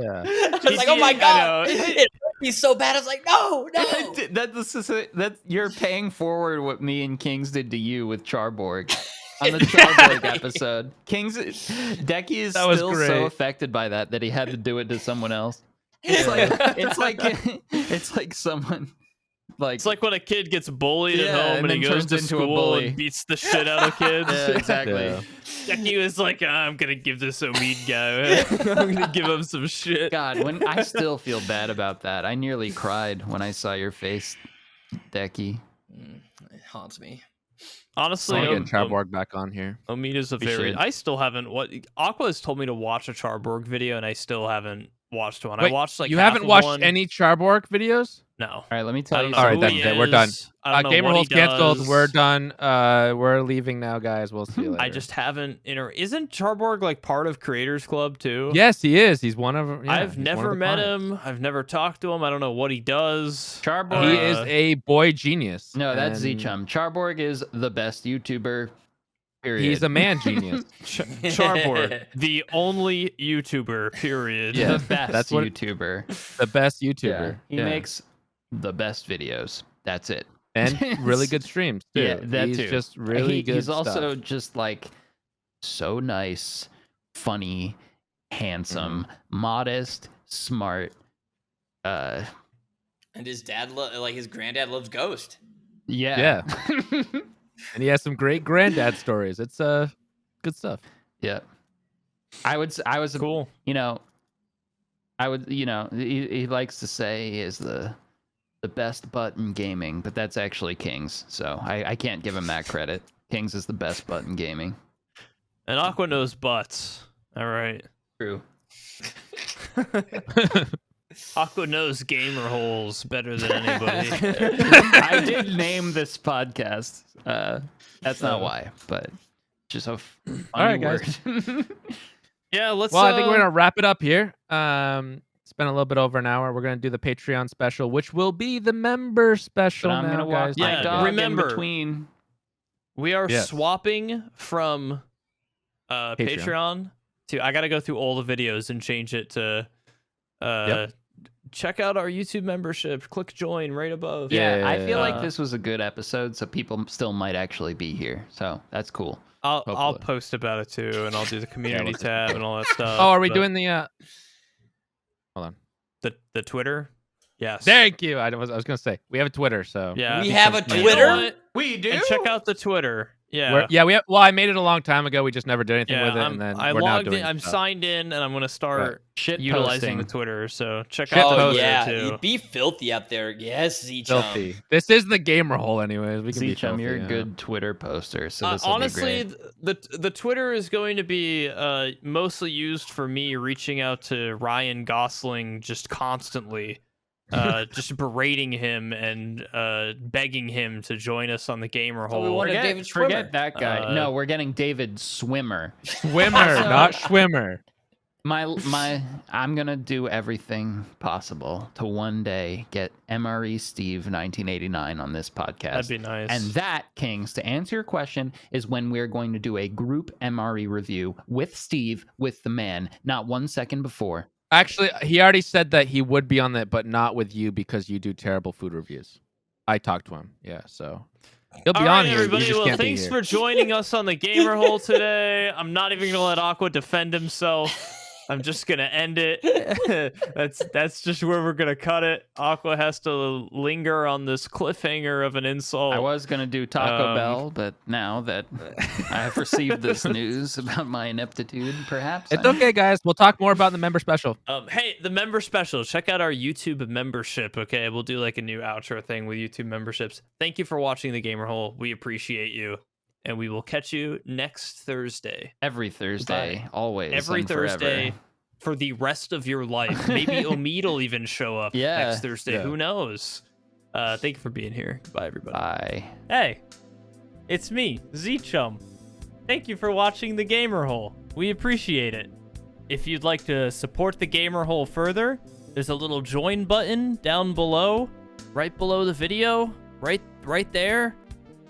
Yeah. I was like, "Oh my god, it hurt me so bad." I was like, "No." That you're paying forward what me and Kings did to you with Charborg on the Charborg episode. Decky is That was still great. so affected by that he had to do it to someone else. It's like someone like It's like when a kid gets bullied Yeah, at home and and he then goes turns to into a school bully. and beats the shit out of kids. Yeah, exactly. Yeah. Decky was like, I'm gonna give this Omid guy. I'm gonna give him some shit. God, when I still feel bad about that. I nearly cried when I saw your face, Decky. It haunts me. Honestly, I want to get Charborg back on here. Omid is a We very. should. I still haven't. What Aqua has told me to watch a Charborg video, and I still haven't watched one. I Wait, watched like you half haven't of watched one. any Charborg videos? No. All right, let me I tell don't you. know All right, who something. he then we're done. is. I don't know Gamer what Hole's he canceled. does. We're done. We're leaving now, guys. We'll see you later. I just haven't. Isn't Charborg like part of Creators Club too? Yes, he is. He's one of. Yeah, I've he's one never of the met clients. him. I've never talked to him. I don't know what he does. Charborg. He is a boy genius. No, that's and ZChum. Charborg is the best YouTuber. Period. He's a man genius. Charborg, the only YouTuber. Period. Yeah. the best that's what- YouTuber. The best Yeah, YouTuber. he Yeah. makes the best videos. That's it. and really good streams too. Yeah, that he's too. just really good. He's also stuff. just like so nice, funny, handsome, modest, smart. And his dad, his granddad loves Ghost. Yeah. and he has some great granddad stories. It's good stuff. Yeah. I was Cool. he likes to say he is the best butt in gaming, but that's actually King's. So I can't give him that credit. King's is the best butt in gaming. And Aqua knows butts. All right. True. Aqua knows gamer holes better than anybody. I did name this podcast. That's not why, but just a funny All right, guys. word. Yeah, let's. Well, I think we're gonna wrap it up here. It's been a little bit over an hour. We're gonna do the Patreon special, which will be the member special. But I'm now, gonna walk guys. my Yeah, dog remember- in between. We are Yes. swapping from Patreon to. I got to go through all the videos and change it to. Check out our YouTube membership. Click join right above. Yeah, I feel like Uh, this was a good episode, so people still might actually be here. So that's cool. I'll Hopefully. post about it too, and I'll do the community we'll- tab and all that stuff. Oh, are we but doing the? Hold on. the Twitter? Yes. Thank you. I was gonna say we have a Twitter, so Yeah. We have a And you know Twitter? what? We do. And check out the Twitter. Yeah. we have. Well, I made it a long time ago. We just never did anything Yeah, with it, and then I we're now logged doing in. I'm stuff. signed in, and I'm gonna start Shit utilizing the posting. Twitter. So check Shit out the Oh posting. Twitter yeah, too. you'd be filthy out there. Yes, ZChum. Filthy. This is the gamer hole, anyways. We can be ZChum, filthy, you're a yeah. good Twitter poster, so this will Honestly, be great. the Twitter is going to be mostly used for me reaching out to Ryan Gosling just constantly, just berating him and begging him to join us on the gamer Oh, we hole. wanted David Schwimmer. Forget that guy. No, we're getting David Swimmer. Swimmer, not Schwimmer. I'm gonna do everything possible to one day get MRE Steve 1989 on this podcast. That'd be nice. And that, Kings, to answer your question, is when we're going to do a group MRE review with Steve, with the man, not 1 second before. Actually, he already said that he would be on that, but not with you because you do terrible food reviews. I talked to him. Yeah, so he'll be All on right, here. everybody. You just Well, can't be thanks here. for joining us on the gamer hole today. I'm not even gonna let Aqua defend himself. I'm just gonna end it. that's just where we're gonna cut it. Aqua has to linger on this cliffhanger of an insult. I was gonna do Taco Bell, but now that I have received this news about my ineptitude, perhaps It's okay, guys. We'll talk more about the member special. Hey, the member special. Check out our YouTube membership. Okay, we'll do like a new outro thing with YouTube memberships. Thank you for watching the Gamer Hole. We appreciate you, and we will catch you next Thursday. every Thursday, always, Every and Thursday forever. for the rest of your life. Maybe Omid will even show up Yeah. next Thursday. Yeah. Who knows? Thank you for being here. Goodbye, everybody. Bye. Hey, it's me, ZChum. Thank you for watching the Gamer Hole. We appreciate it. If you'd like to support the Gamer Hole further, there's a little join button down below, right below the video, right there.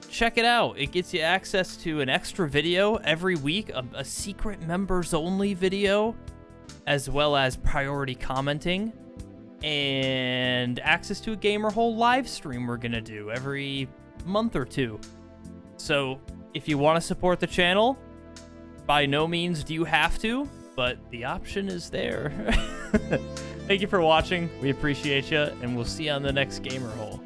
Check it out. It gets you access to an extra video every week, a secret members only video, as well as priority commenting, and access to a Gamer Hole live stream we're gonna do every month or two. So if you want to support the channel, by no means do you have to, but the option is there. Thank you for watching. We appreciate you, and we'll see you on the next Gamer Hole.